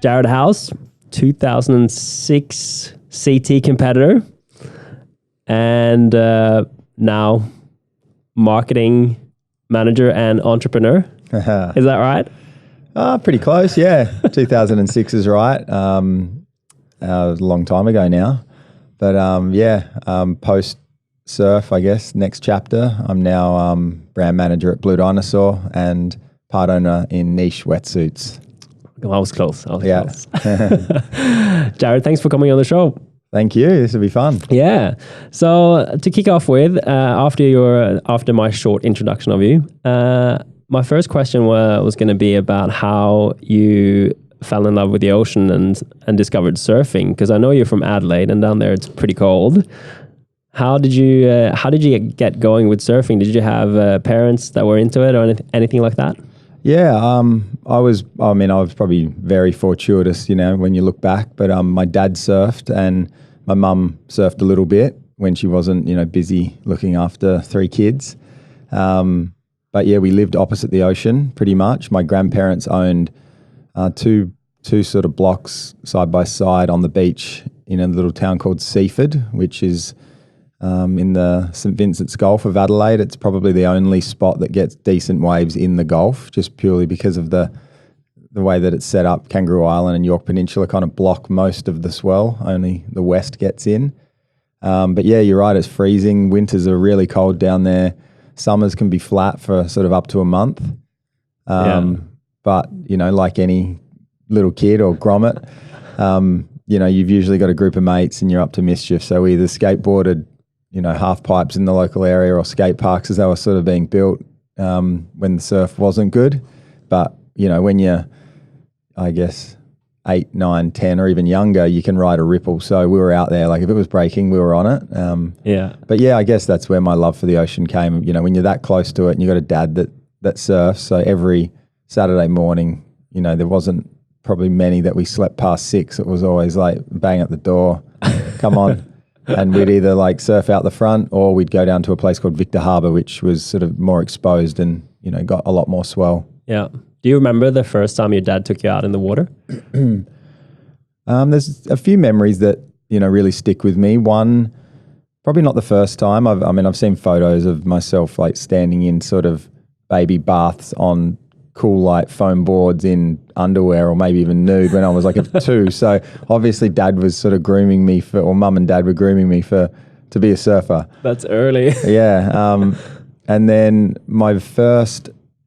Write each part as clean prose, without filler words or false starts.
Jarrad Howse, 2006 CT competitor, and now marketing manager and entrepreneur. Is that right? Pretty close, yeah. 2006 is right. It was a long time ago now. But post surf, I guess, next chapter. I'm now brand manager at Blue Dinosaur and part owner in Niche Wetsuits. Well, I was close. Close. Jarrad, thanks for coming on the show. Thank you. This will be fun. Yeah. So to kick off with, after my short introduction of you, my first question was going to be about how you fell in love with the ocean and discovered surfing, because I know you're from Adelaide and down there it's pretty cold. How did you get going with surfing? Did you have parents that were into it or anything like that? Yeah, I was probably very fortuitous, when you look back. But my dad surfed and my mum surfed a little bit when she wasn't, busy looking after 3 kids. But yeah, we lived opposite the ocean pretty much. My grandparents owned two sort of blocks side by side on the beach in a little town called Seaford, which is in the St Vincent's Gulf of Adelaide. It's probably the only spot that gets decent waves in the Gulf, just purely because of the way that it's set up. Kangaroo Island and York Peninsula kind of block most of the swell. Only the west gets in. But yeah, you're right. It's freezing. Winters are really cold down there. Summers can be flat for sort of up to a month. But, like any little kid or grommet, you've usually got a group of mates and you're up to mischief. So we either skateboarded, half pipes in the local area or skate parks as they were sort of being built when the surf wasn't good. But, when you're, I guess, 8, 9, 10 or even younger, you can ride a ripple. So we were out there, like if it was breaking, we were on it. But yeah, I guess that's where my love for the ocean came. When you're that close to it and you've got a dad that surfs. So every Saturday morning, there wasn't probably many that we slept past 6. It was always like bang at the door, come on. And we'd either like surf out the front or we'd go down to a place called Victor Harbour, which was sort of more exposed and, got a lot more swell. Yeah. Do you remember the first time your dad took you out in the water? There's a few memories that, really stick with me. One, probably not the first time. I've seen photos of myself like standing in sort of baby baths on cool like foam boards in underwear or maybe even nude when I was like 2. So obviously dad was sort of grooming me or mum and dad were grooming me to be a surfer. That's early. Yeah. And then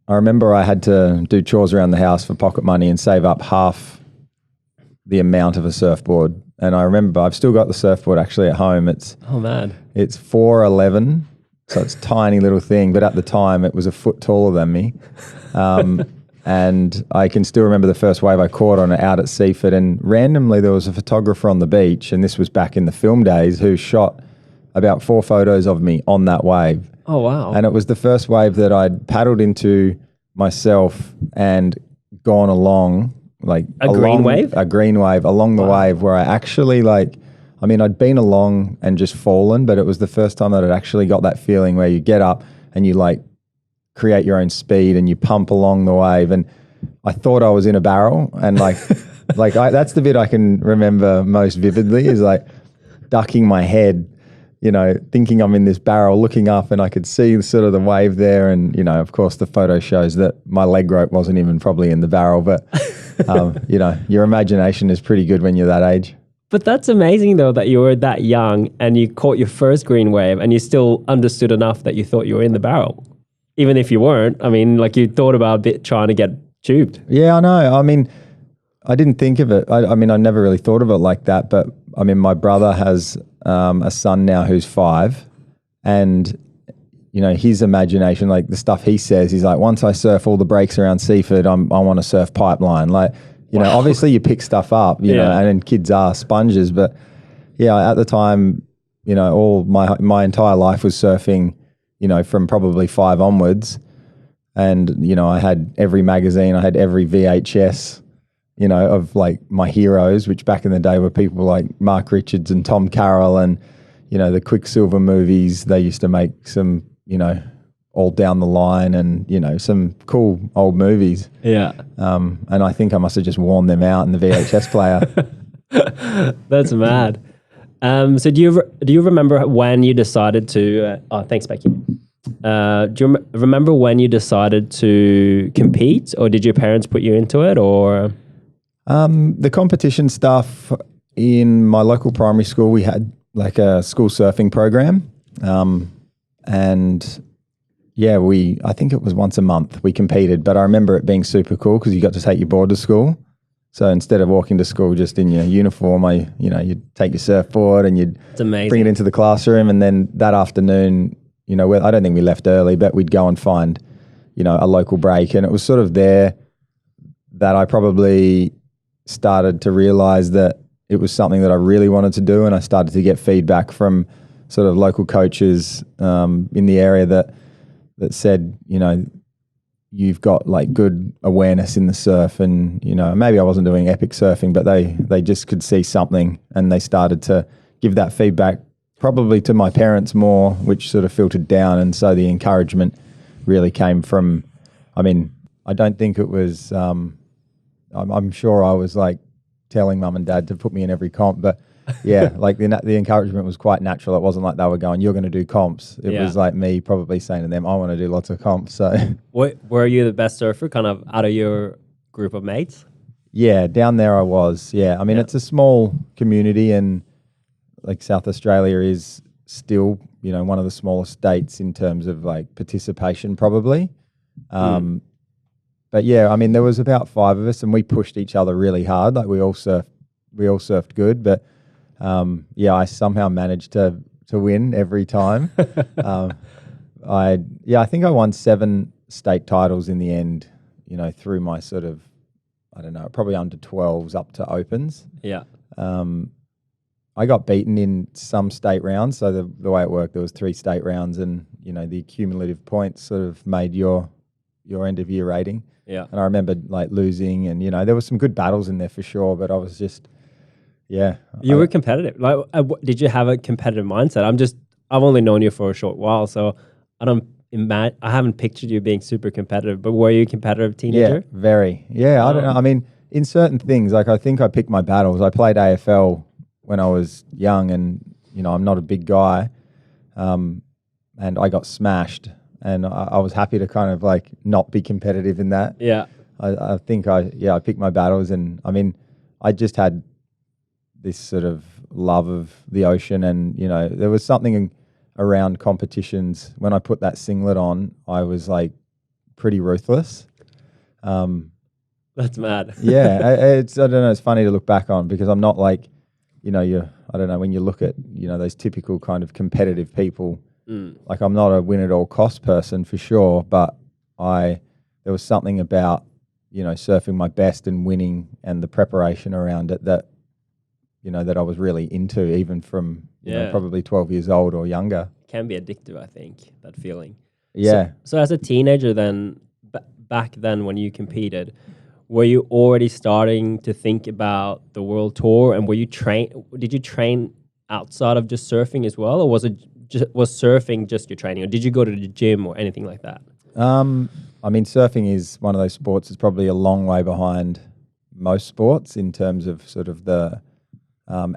I remember I had to do chores around the house for pocket money and save up half the amount of a surfboard. And I remember I've still got the surfboard actually at home. It's 4'11", so it's a tiny little thing. But at the time it was a foot taller than me. And I can still remember the first wave I caught on it out at Seaford. And randomly there was a photographer on the beach, and this was back in the film days, who shot about 4 photos of me on that wave. Oh, wow. And it was the first wave that I'd paddled into myself and gone along, like a green wave along the wave where I actually I'd been along and just fallen, but it was the first time that I'd actually got that feeling where you get up and you like create your own speed and you pump along the wave. And I thought I was in a barrel, and that's the bit I can remember most vividly is like ducking my head, thinking I'm in this barrel, looking up, and I could see sort of the wave there. And, of course, the photo shows that my leg rope wasn't even probably in the barrel. But, your imagination is pretty good when you're that age. But that's amazing, though, that you were that young and you caught your first green wave and you still understood enough that you thought you were in the barrel. Even if you weren't, you thought about trying to get tubed. Yeah, I know. I didn't think of it. I never really thought of it like that. But, my brother has a son now who's 5, and his imagination, like the stuff he says, he's like, once I surf all the breaks around Seaford, I want to surf Pipeline. Like, wow. Obviously you pick stuff up, you know, and kids are sponges, but yeah, at the time, all my entire life was surfing, from probably 5 onwards. And, I had every magazine, I had every VHS, of like my heroes, which back in the day were people like Mark Richards and Tom Carroll and, the Quicksilver movies. They used to make some, All Down the Line and, you know, some cool old movies. Yeah. And I think I must have just worn them out in the VHS player. That's mad. So do you remember when you decided to? Thanks, Becky. Do you remember when you decided to compete, or did your parents put you into it, or? The competition stuff in my local primary school, we had like a school surfing program, and yeah, I think it was once a month we competed. But I remember it being super cool because you got to take your board to school. So instead of walking to school just in your uniform, you'd take your surfboard and you'd bring it into the classroom. And then that afternoon, you know, I don't think we left early, but we'd go and find, you know, a local break. And it was sort of there that I probably started to realize that it was something that I really wanted to do. And I started to get feedback from sort of local coaches in the area that said, you know, you've got like good awareness in the surf, and, you know, maybe I wasn't doing epic surfing, but they just could see something, and they started to give that feedback probably to my parents more, which sort of filtered down. And so the encouragement really came from, I mean, I don't think it was, I'm sure I was like telling mum and dad to put me in every comp, but yeah, like the encouragement was quite natural. It wasn't like they were going, "You're going to do comps." It was like me probably saying to them, "I want to do lots of comps." So, were you the best surfer, kind of out of your group of mates? Yeah, down there I was. Yeah, I mean, it's a small community, and like South Australia is still, you know, one of the smallest states in terms of like participation, probably. But yeah, I mean, there was about 5 of us, and we pushed each other really hard. Like we all surfed good, but. I somehow managed to win every time. I think I won 7 state titles in the end, you know, through my sort of, I don't know, probably under 12s up to opens. Yeah. I got beaten in some state rounds. So the way it worked, there was 3 state rounds, and, you know, the cumulative points sort of made your end of year rating. Yeah. And I remember like losing, and, you know, there was some good battles in there for sure, but I was just, yeah. You were competitive. Like, did you have a competitive mindset? I've only known you for a short while, so I haven't pictured you being super competitive, but were you a competitive teenager? Yeah, very. Yeah, I don't know. I mean, in certain things, like I think I picked my battles. I played AFL when I was young, and, you know, I'm not a big guy, and I got smashed, and I was happy to kind of like not be competitive in that. Yeah. I think I picked my battles, and I mean, I just had this sort of love of the ocean, and, you know, there was something around competitions. When I put that singlet on, I was like pretty ruthless. That's mad. Yeah, I don't know. It's funny to look back on, because I'm not like, you know, I don't know, when you look at, you know, those typical kind of competitive people, like I'm not a win at all cost person for sure, but there was something about, you know, surfing my best and winning and the preparation around it that, you know, that I was really into, even from, you know, probably 12 years old or younger. Can be addictive, I think, that feeling. Yeah. So as a teenager then, back then when you competed, were you already starting to think about the world tour, and did you train outside of just surfing as well, or was surfing just your training, or did you go to the gym or anything like that? I mean, surfing is one of those sports that's probably a long way behind most sports in terms of sort of the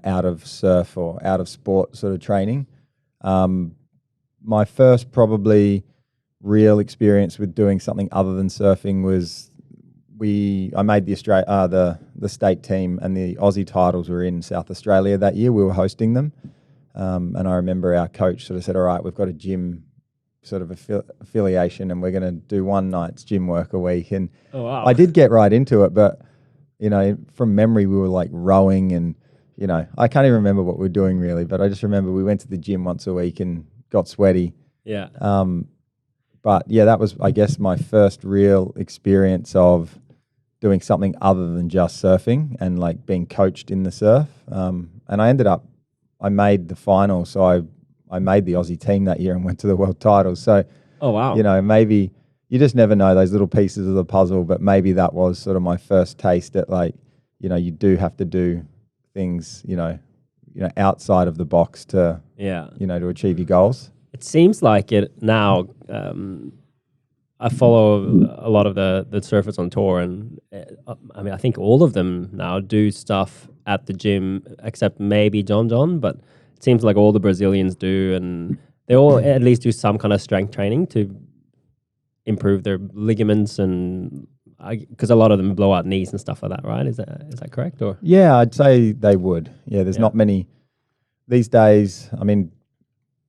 out of surf or out of sport sort of training. My first probably real experience with doing something other than surfing was I made the state team, and the Aussie titles were in South Australia that year. We were hosting them, and I remember our coach sort of said, "All right, we've got a gym sort of affiliation, and we're going to do one night's gym work a week." And I did get right into it, but, you know, from memory, we were like rowing, and, you know, I can't even remember what we were doing really, but I just remember we went to the gym once a week and got sweaty. Yeah. But yeah, that was, I guess, my first real experience of doing something other than just surfing and like being coached in the surf. And I made the final. So I made the Aussie team that year and went to the world titles. So, oh, wow. You know, maybe you just never know those little pieces of the puzzle, but maybe that was sort of my first taste at, like, you know, you do have to do things, you know, outside of the box to, you know, to achieve your goals. it seems like it now. I follow a lot of the surfers on tour, and I mean, I think all of them now do stuff at the gym, except maybe John, but it seems like all the Brazilians do, and they all at least do some kind of strength training to improve their ligaments, and because a lot of them blow out knees and stuff like that, right? Is that correct? Or yeah, I'd say they would. Yeah, there's not many these days. I mean,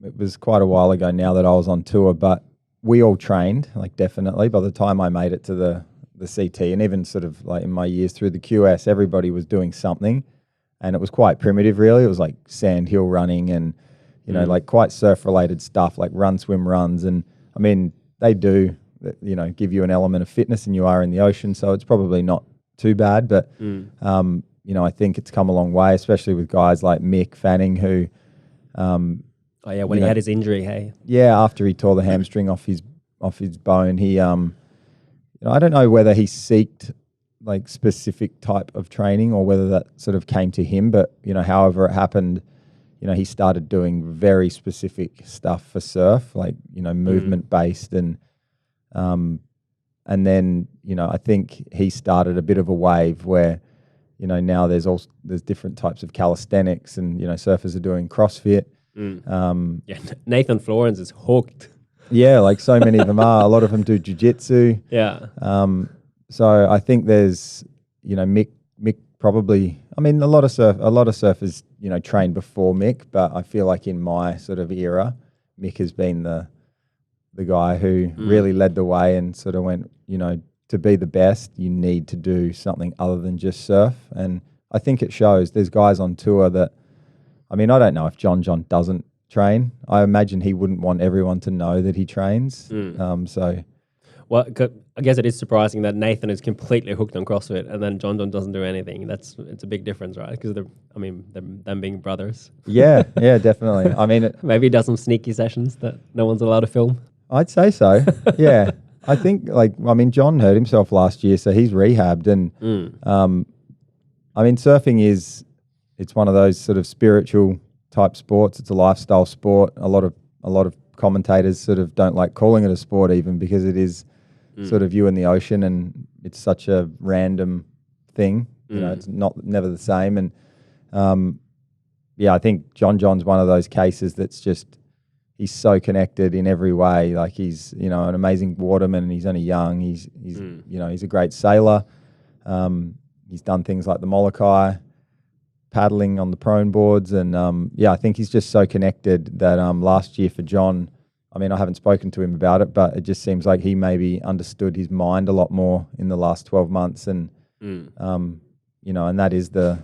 it was quite a while ago now that I was on tour, but we all trained, like definitely. By the time I made it to the CT, and even sort of like in my years through the QS, everybody was doing something, and it was quite primitive, really. It was like sand hill running and, you know, like quite surf-related stuff, like run, swim, runs. And I mean, they do, you know, give you an element of fitness, and you are in the ocean, so it's probably not too bad. But, you know, I think it's come a long way, especially with guys like Mick Fanning, who... oh yeah, when he had his injury, hey. Yeah, after he tore the hamstring off his bone, he, you know, I don't know whether he seeked like specific type of training or whether that sort of came to him, but you know, however it happened, you know, he started doing very specific stuff for surf, like, you know, movement based, and then, you know, I think he started a bit of a wave where, you know, now there's different types of calisthenics, and you know, surfers are doing CrossFit. Yeah, Nathan Florence is hooked. Yeah, like so many of them are. A lot of them do jiu-jitsu. Yeah. So I think there's, you know, Mick probably. I mean, a lot of surfers, you know, trained before Mick, but I feel like in my sort of era, Mick has been the guy who really led the way and sort of went, you know, to be the best, you need to do something other than just surf, and I think it shows. There's guys on tour that. I mean, I don't know if John doesn't train. I imagine he wouldn't want everyone to know that he trains. So, well, I guess it is surprising that Nathan is completely hooked on CrossFit, and then John doesn't do anything. It's a big difference, right? Because them being brothers. Yeah, definitely. I mean, maybe he does some sneaky sessions that no one's allowed to film. I'd say so. Yeah, I think John hurt himself last year, so he's rehabbed, and I mean, surfing is. It's one of those sort of spiritual type sports. It's a lifestyle sport. A lot of commentators sort of don't like calling it a sport even because it is sort of you in the ocean, and it's such a random thing. You know, it's never the same. And yeah, I think John's one of those cases that's just he's so connected in every way. Like he's, you know, an amazing waterman, and he's only young. He's you know, he's a great sailor. He's done things like the Molokai, paddling on the prone boards, and I think he's just so connected that last year for John, I mean, I haven't spoken to him about it, but it just seems like he maybe understood his mind a lot more in the last 12 months, and you know, and that is the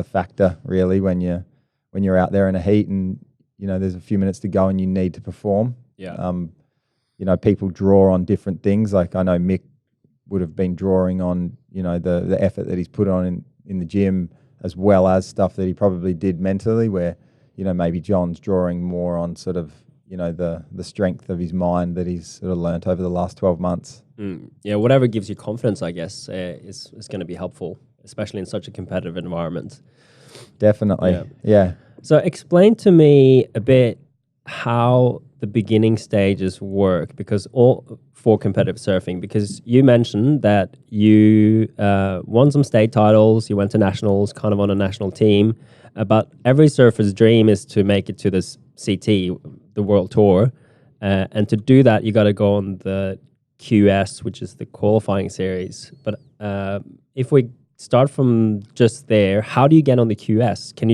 factor really when you're out there in a heat, and you know, there's a few minutes to go and you need to perform. Yeah. You know, people draw on different things. Like I know Mick would have been drawing on, you know, the effort that he's put on in the gym, as well as stuff that he probably did mentally, where, you know, maybe John's drawing more on sort of, you know, the strength of his mind that he's sort of learnt over the last 12 months. Yeah, whatever gives you confidence, I guess, is going to be helpful, especially in such a competitive environment. Definitely, yeah. So explain to me a bit how the beginning stages work, because for competitive surfing, because you mentioned that you won some state titles, you went to nationals, kind of on a national team, but every surfer's dream is to make it to this CT, the World Tour, and to do that you got to go on the QS, which is the qualifying series. But if we start from just there, how do you get on the QS? Can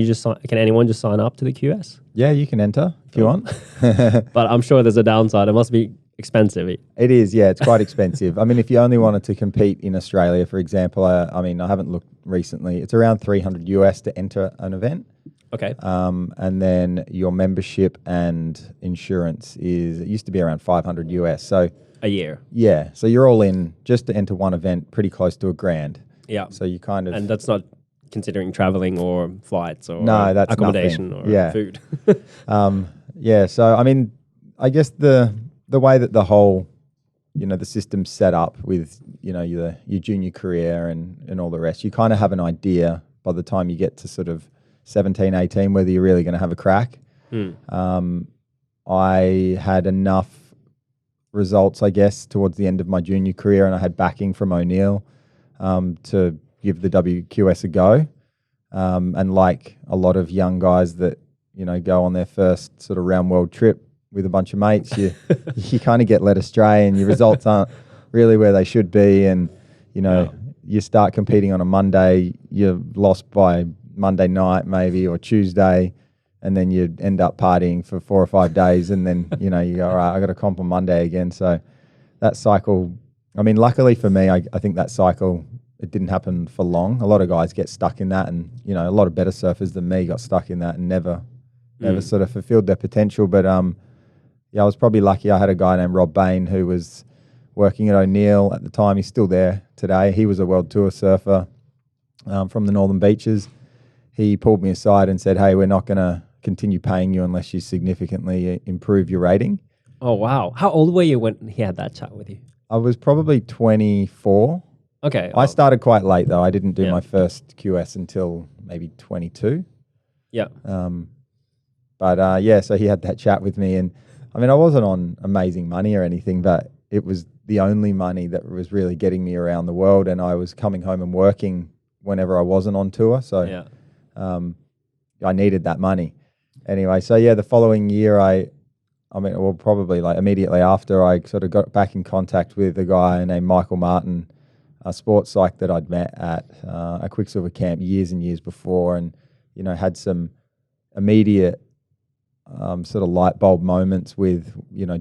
anyone just sign up to the QS? Yeah, you can enter if you want. But I'm sure there's a downside. It must be expensive. It is, yeah. It's quite expensive. I mean, if you only wanted to compete in Australia, for example, I mean, I haven't looked recently. It's around $300 US to enter an event. Okay. And then your membership and insurance it used to be around $500 US. So a year. Yeah. So you're all in just to enter one event, pretty close to $1,000. Yeah. So you kind of... And that's not considering traveling or flights or that's accommodation nothing. Or food. Yeah. So, I mean, I guess the way that the whole, you know, the system's set up with, you know, your junior career and all the rest, you kind of have an idea by the time you get to sort of 17, 18, whether you're really going to have a crack. I had enough results, I guess, towards the end of my junior career, and I had backing from O'Neill to give the WQS a go. And like a lot of young guys that, go on their first sort of round world trip with a bunch of mates, you kind of get led astray and your results aren't really where they should be. And, you start competing on a Monday, you're lost by Monday night maybe or Tuesday, and then you end up partying for 4 or 5 days. And then, you go, all right, I got a comp on Monday again. So that cycle, luckily for me, I think that cycle, it didn't happen for long. A lot of guys get stuck in that, and a lot of better surfers than me got stuck in that and never sort of fulfilled their potential. But I was probably lucky. I had a guy named Rob Bain who was working at O'Neill at the time. He's still there today. He was a world tour surfer from the Northern Beaches. He pulled me aside and said, "Hey, we're not going to continue paying you unless you significantly improve your rating." Oh wow! How old were you when he had that chat with you? I was probably 24. Okay. I started quite late though. I didn't do my first QS until maybe 22. Yeah. So he had that chat with me, and I wasn't on amazing money or anything, but it was the only money that was really getting me around the world, and I was coming home and working whenever I wasn't on tour. So I needed that money. Anyway, so the following year probably like immediately after, I sort of got back in contact with a guy named Michael Martin, a sports psych that I'd met at a Quicksilver camp years and years before, and had some immediate sort of light bulb moments with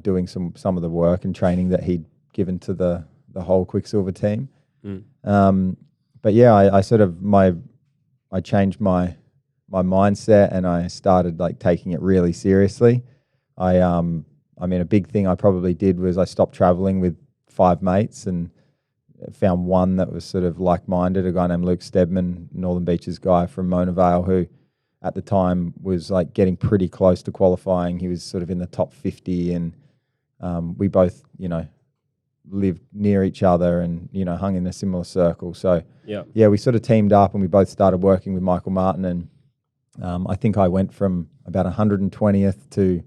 doing some of the work and training that he'd given to the whole Quicksilver team. I changed my mindset, and I started like taking it really seriously. A big thing I probably did was I stopped traveling with 5 mates and found one that was sort of like-minded, a guy named Luke Stedman, Northern Beaches guy from Mona Vale, who at the time was like getting pretty close to qualifying. He was sort of in the top 50, and we both, lived near each other and, hung in a similar circle. So we sort of teamed up and we both started working with Michael Martin, and I think I went from about 120th to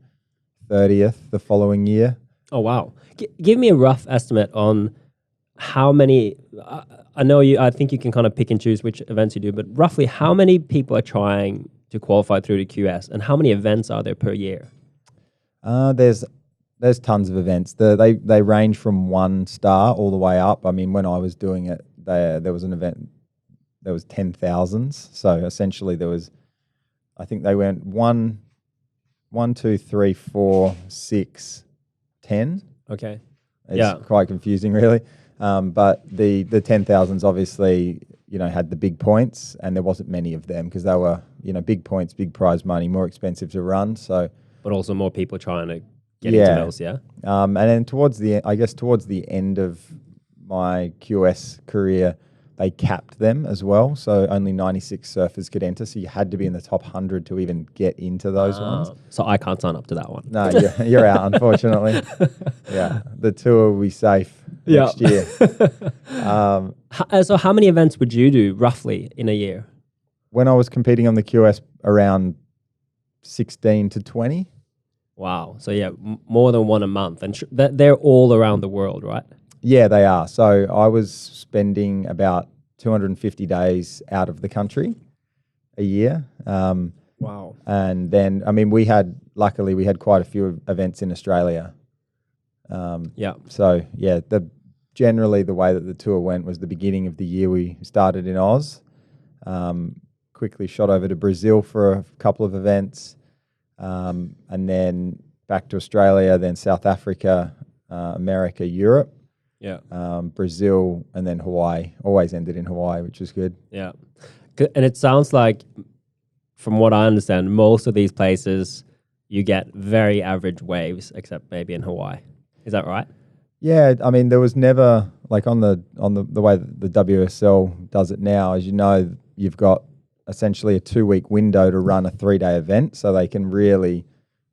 30th the following year. Oh, wow. Give me a rough estimate on how many, I think you can kind of pick and choose which events you do, but roughly how many people are trying to qualify through the QS, and how many events are there per year? There's tons of events. They range from 1 star all the way up. When I was doing it, there was an event, there was 10,000s. So essentially there was, I think they went 1, 2, 3, 4, 6, 10. Okay. It's quite confusing really. But the 10,000s obviously, had the big points, and there wasn't many of them because they were, big points, big prize money, more expensive to run. So, but also more people trying to get into those, and then towards the end of my QS career, they capped them as well. So only 96 surfers could enter. So you had to be in the top 100 to even get into those ones. So I can't sign up to that one. No, you're out, unfortunately. The tour will be safe next year. So how many events would you do roughly in a year? When I was competing on the QS, around 16 to 20. Wow. So more than one a month. And they're all around the world, right? Yeah, they are. So I was spending about 250 days out of the country a year. Wow. And then, luckily we had quite a few events in Australia. So generally the way that the tour went was the beginning of the year we started in Oz, quickly shot over to Brazil for a couple of events, and then back to Australia, then South Africa, America, Europe. Brazil, and then Hawaii. Always ended in Hawaii, which was good. Yeah. And it sounds like, from what I understand, most of these places you get very average waves, except maybe in Hawaii. Is that right? Yeah, there was never, like on the way that the WSL does it now, as you know, you've got essentially a 2-week window to run a 3-day event, so they can really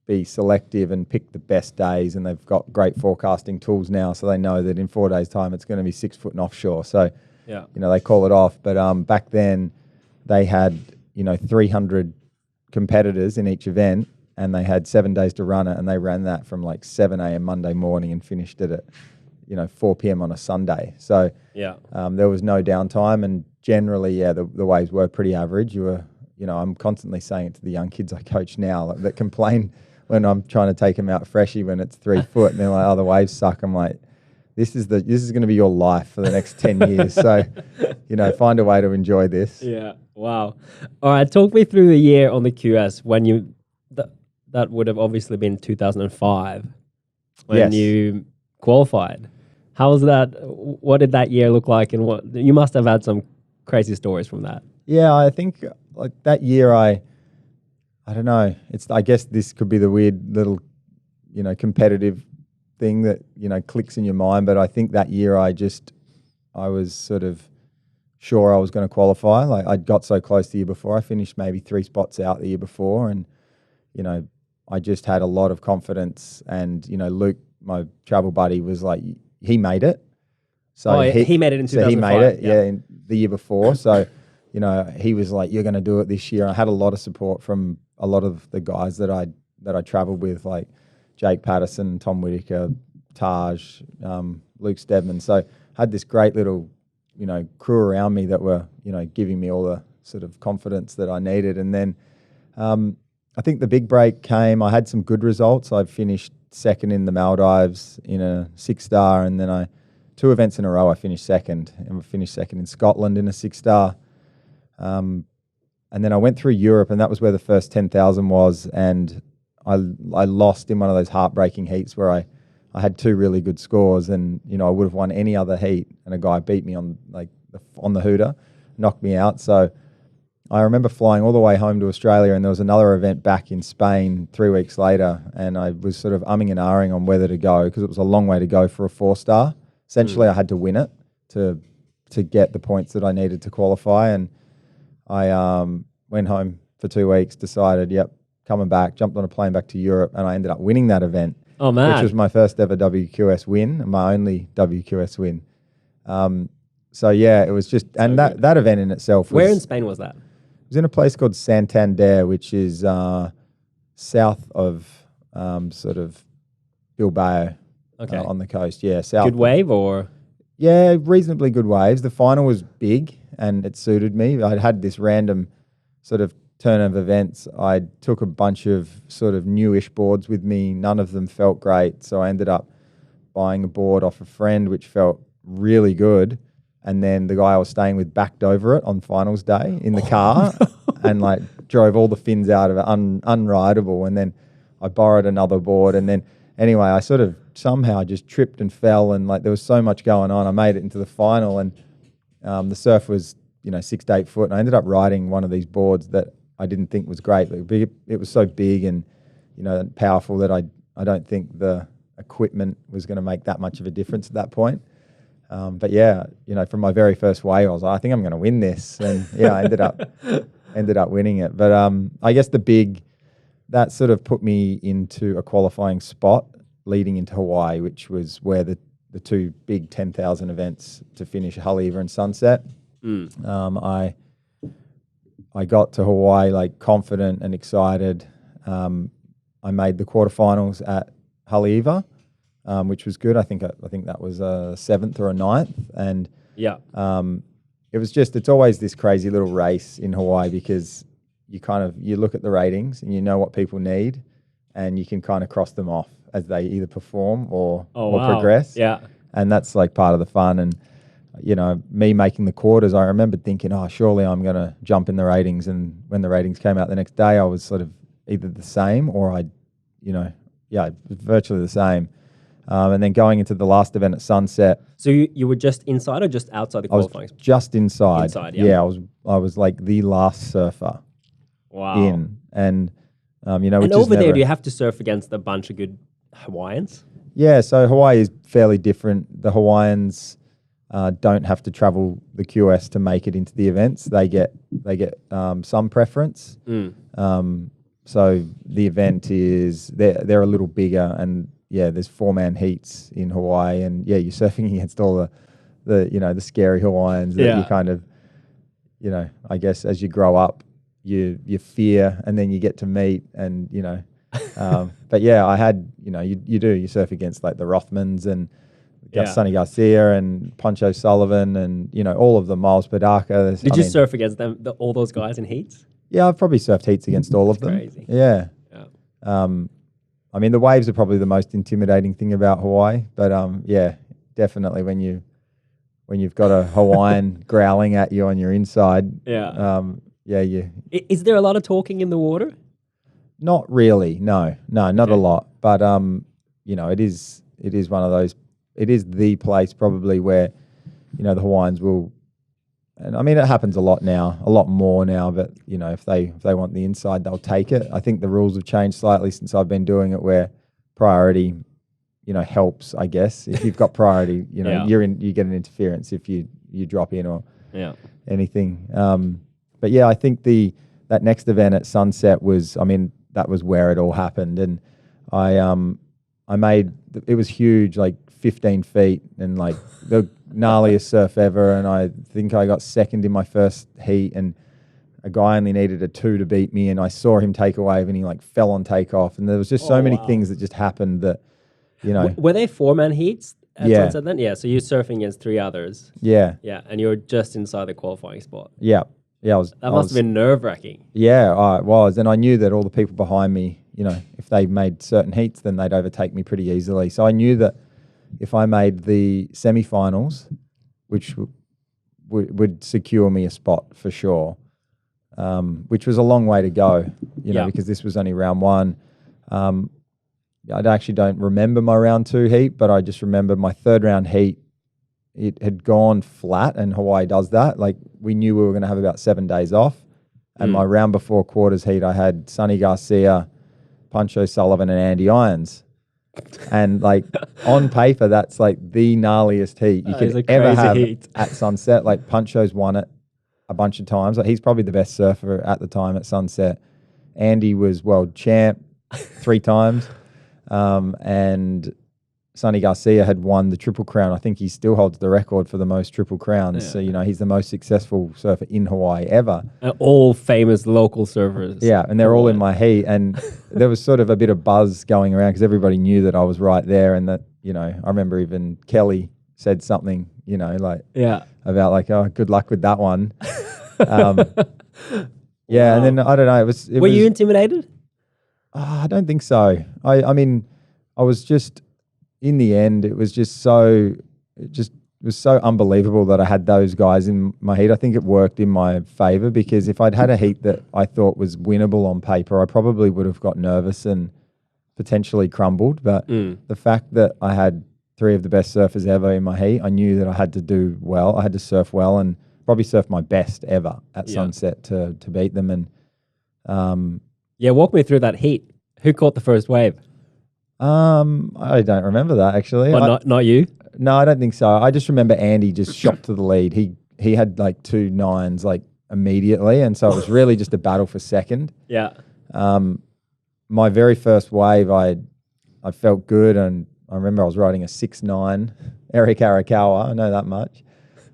be selective and pick the best days, and they've got great forecasting tools now, so they know that in 4 days' time it's going to be 6 foot and offshore. So, they call it off. But back then, they had 300 competitors in each event, and they had 7 days to run it, and they ran that from like 7 a.m. Monday morning and finished it at 4 p.m. on a Sunday. So there was no downtime, and generally, the waves were pretty average. I'm constantly saying it to the young kids I coach now that complain when I'm trying to take them out freshie when it's 3 foot, and they're like, "Oh, the waves suck." I'm like, this is going to be your life for the next 10 years. So, find a way to enjoy this. Yeah. Wow. All right. Talk me through the year on the QS when that would have obviously been 2005 when you qualified. How was that? What did that year look like? And you must have had some crazy stories from that. Yeah, I think like that year, I don't know. I guess this could be the weird little, competitive thing that, clicks in your mind. But I think that year I was sort of sure I was going to qualify. Like I'd got so close the year before. I finished maybe 3 spots out the year before. And, I just had a lot of confidence. And, Luke, my travel buddy, was like, he made it. So he made it in 2005. So he made it, in the year before. So, he was like, "You're going to do it this year." I had a lot of support from a lot of the guys that I traveled with, like Jake Pedersen, Tom Whitaker, Taj, Luke Steadman. So I had this great little, crew around me that were, giving me all the sort of confidence that I needed. And then I think the big break came. I had some good results. I finished second in the Maldives in a 6-star, and then 2 events in a row I finished second. And I finished second in Scotland in a 6-star. And then I went through Europe, and that was where the first 10,000 was. And I lost in one of those heartbreaking heats where I had 2 really good scores, and I would have won any other heat, and a guy beat me on the hooter, knocked me out. So I remember flying all the way home to Australia, and there was another event back in Spain 3 weeks later, and I was sort of umming and ahhing on whether to go because it was a long way to go for a 4-star. Essentially, I had to win it to get the points that I needed to qualify, and I went home for 2 weeks, decided, coming back, jumped on a plane back to Europe, and I ended up winning that event. Oh, man. Which was my first ever WQS win, my only WQS win. It was just, and that event in itself was... Where in Spain was that? It was in a place called Santander, which is south of sort of Bilbao on the coast. Yeah, south. Good wave or? Yeah, reasonably good waves. The final was big and it suited me. I'd had this random sort of turn of events. I took a bunch of sort of newish boards with me. None of them felt great. So I ended up buying a board off a friend, which felt really good. And then the guy I was staying with backed over it on finals day in the car and drove all the fins out of it unrideable. And then I borrowed another board. And then anyway, I sort of somehow just tripped and fell, and there was so much going on. I made it into the final, and the surf was 6 to 8 foot. And I ended up riding one of these boards that I didn't think was great. But it was so big and powerful that I don't think the equipment was going to make that much of a difference at that point. But from my very first wave, I was like, I think I'm going to win this, and I ended up winning it. But I guess that sort of put me into a qualifying spot leading into Hawaii, which was where the 2 big 10,000 events to finish, Haleiwa and Sunset. I got to Hawaii confident and excited. I made the quarterfinals at Haleiwa. Which was good. I think that was a 7th or a 9th, and it was it's always this crazy little race in Hawaii because you look at the ratings and you know what people need, and you can kind of cross them off as they either perform or progress. Yeah, and that's part of the fun. And me making the quarters, I remember thinking, oh, surely I'm going to jump in the ratings. And when the ratings came out the next day, I was sort of either the same or virtually the same. And then going into the last event at Sunset. So you were just inside or just outside the qualifying? I was just inside. Inside, yeah. Yeah, I was the last surfer. Wow. In. And, and over there, do you have to surf against a bunch of good Hawaiians? Yeah, so Hawaii is fairly different. The Hawaiians don't have to travel the QS to make it into the events. They get some preference. So the event is, they're a little bigger, and there's 4-man heats in Hawaii, and you're surfing against all the scary Hawaiians that you kind of, I guess as you grow up, you fear, and then you get to meet, and But yeah, I had, you surf against like the Rothmans and Sonny Garcia and Poncho Sullivan and, all of them, Miles Padaka. Did you surf against them, all those guys in heats? Yeah, I've probably surfed heats against all of them. Crazy. Yeah. The waves are probably the most intimidating thing about Hawaii, but yeah, definitely when you've got a Hawaiian growling at you on your inside. Yeah. Is there a lot of talking in the water? Not really. No, not a lot. But it is one of those. It is the place probably where, the Hawaiians will. And I mean, it happens a lot more now. But if they want the inside, they'll take it. I think the rules have changed slightly since I've been doing it, where priority, helps. I guess if you've got priority, you get an interference if you drop in or anything. But yeah, I think that next event at Sunset was. That was where it all happened, and I made it was huge, like 15 feet, and like the gnarliest surf ever. And I think I got second in my first heat, and a guy only needed a 2 to beat me, and I saw him take a wave, and he like fell on takeoff, and there was just so many things that just happened that, Were they 4-man heats at Yeah. Sunset then? Yeah, so you're surfing against 3 others. Yeah, Yeah, and you're just inside the qualifying spot. yeah. That Must have been nerve-wracking. Yeah, it was. And I knew that all the people behind me, if they made certain heats, then they'd overtake me pretty easily. So I knew that if I made the semifinals, which would secure me a spot for sure, which was a long way to go, because this was only round 1. I actually don't remember my round 2 heat, but I just remember my 3rd round heat. It had gone flat, and Hawaii does that. Like, we knew we were going to have about 7 days off. And my round before quarters heat, I had Sonny Garcia, Pancho Sullivan, and Andy Irons. And like on paper, that's like the gnarliest heat you could ever have at Sunset. Like, Pancho's won it a bunch of times. Like, he's probably the best surfer at the time at Sunset. Andy was world champ 3 times, and Sonny Garcia had won the Triple Crown. I think he still holds the record for the most Triple Crowns. So, he's the most successful surfer in Hawaii ever. All famous local surfers. Yeah, and they're all in my heat. And there was sort of a bit of buzz going around because everybody knew that I was right there, and that, I remember even Kelly said something, about like, oh, good luck with that one. Yeah, and then, I don't know, Were you intimidated? I don't think so. I mean, I was just... In the end, it was so unbelievable that I had those guys in my heat. I think it worked in my favor, because if I'd had a heat that I thought was winnable on paper, I probably would have got nervous and potentially crumbled. But the fact that I had 3 of the best surfers ever in my heat, I knew that I had to do well. I had to surf well and probably surf my best ever at Sunset to beat them. And walk me through that heat. Who caught the first wave? I don't remember that actually. Not you? No, I don't think so. I just remember Andy just shot to the lead. He had like 2 9s like immediately, and so it was really just a battle for second. Yeah. My very first wave, I felt good, and I remember I was riding a 6'9" Eric Arakawa. I know that much.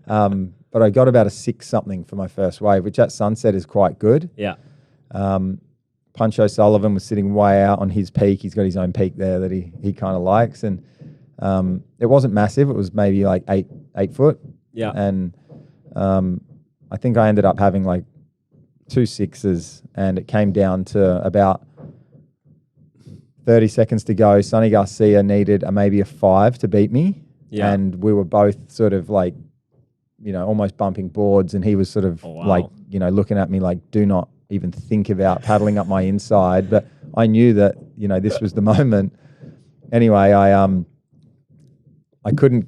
But I got about a 6 something for my first wave, which at Sunset is quite good. Yeah. Pancho Sullivan was sitting way out on his peak. He's got his own peak there that he kind of likes. And it wasn't massive. It was maybe like 8 foot. Yeah. And I think I ended up having like 2 6s, and it came down to about 30 seconds to go. Sonny Garcia needed maybe a 5 to beat me. Yeah. And we were both sort of like, almost bumping boards, and he was sort of like, looking at me like, do not even think about paddling up my inside. But I knew that, this was the moment. Anyway, I couldn't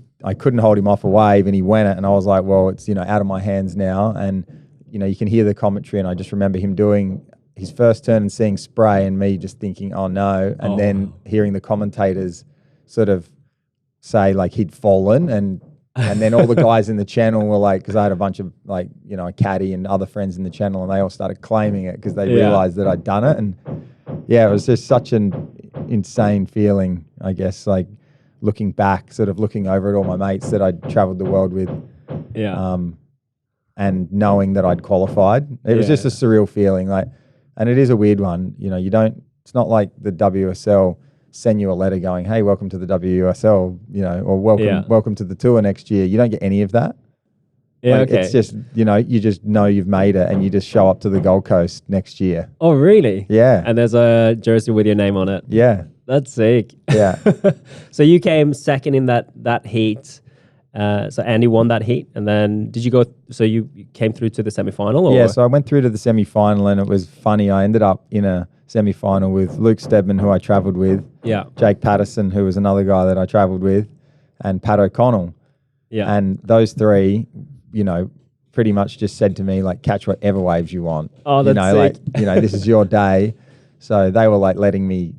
hold him off a wave, and he went it, and I was like, well, it's, out of my hands now. And, you can hear the commentary, and I just remember him doing his first turn and seeing spray, and me just thinking, oh no. And then hearing the commentators sort of say like he'd fallen, and then all the guys in the channel were like, because I had a bunch of like, a caddy and other friends in the channel, and they all started claiming it because they realized that I'd done it. And yeah, it was just such an insane feeling, I guess, like looking back, sort of looking over at all my mates that I'd traveled the world with. Yeah. And knowing that I'd qualified. It was just a surreal feeling. Like, and it is a weird one. You don't It's not like the WSL send you a letter going, hey, welcome to the WSL, or welcome to the tour next year. You don't get any of that. Yeah, like, it's just, you just know you've made it and you just show up to the Gold Coast next year. Oh, really? Yeah. And there's a jersey with your name on it. Yeah. That's sick. Yeah. So you came second in that heat. So Andy won that heat. And then so you came through to the semi-final? Or? Yeah, so I went through to the semi-final and it was funny. I ended up in a semi-final with Luke Steadman, who I travelled with. Yeah. Jake Pedersen, who was another guy that I travelled with, and Pat O'Connell. Yeah. And those three, pretty much just said to me, like, catch whatever waves you want. Oh, that's sick. This is your day. So they were like letting me,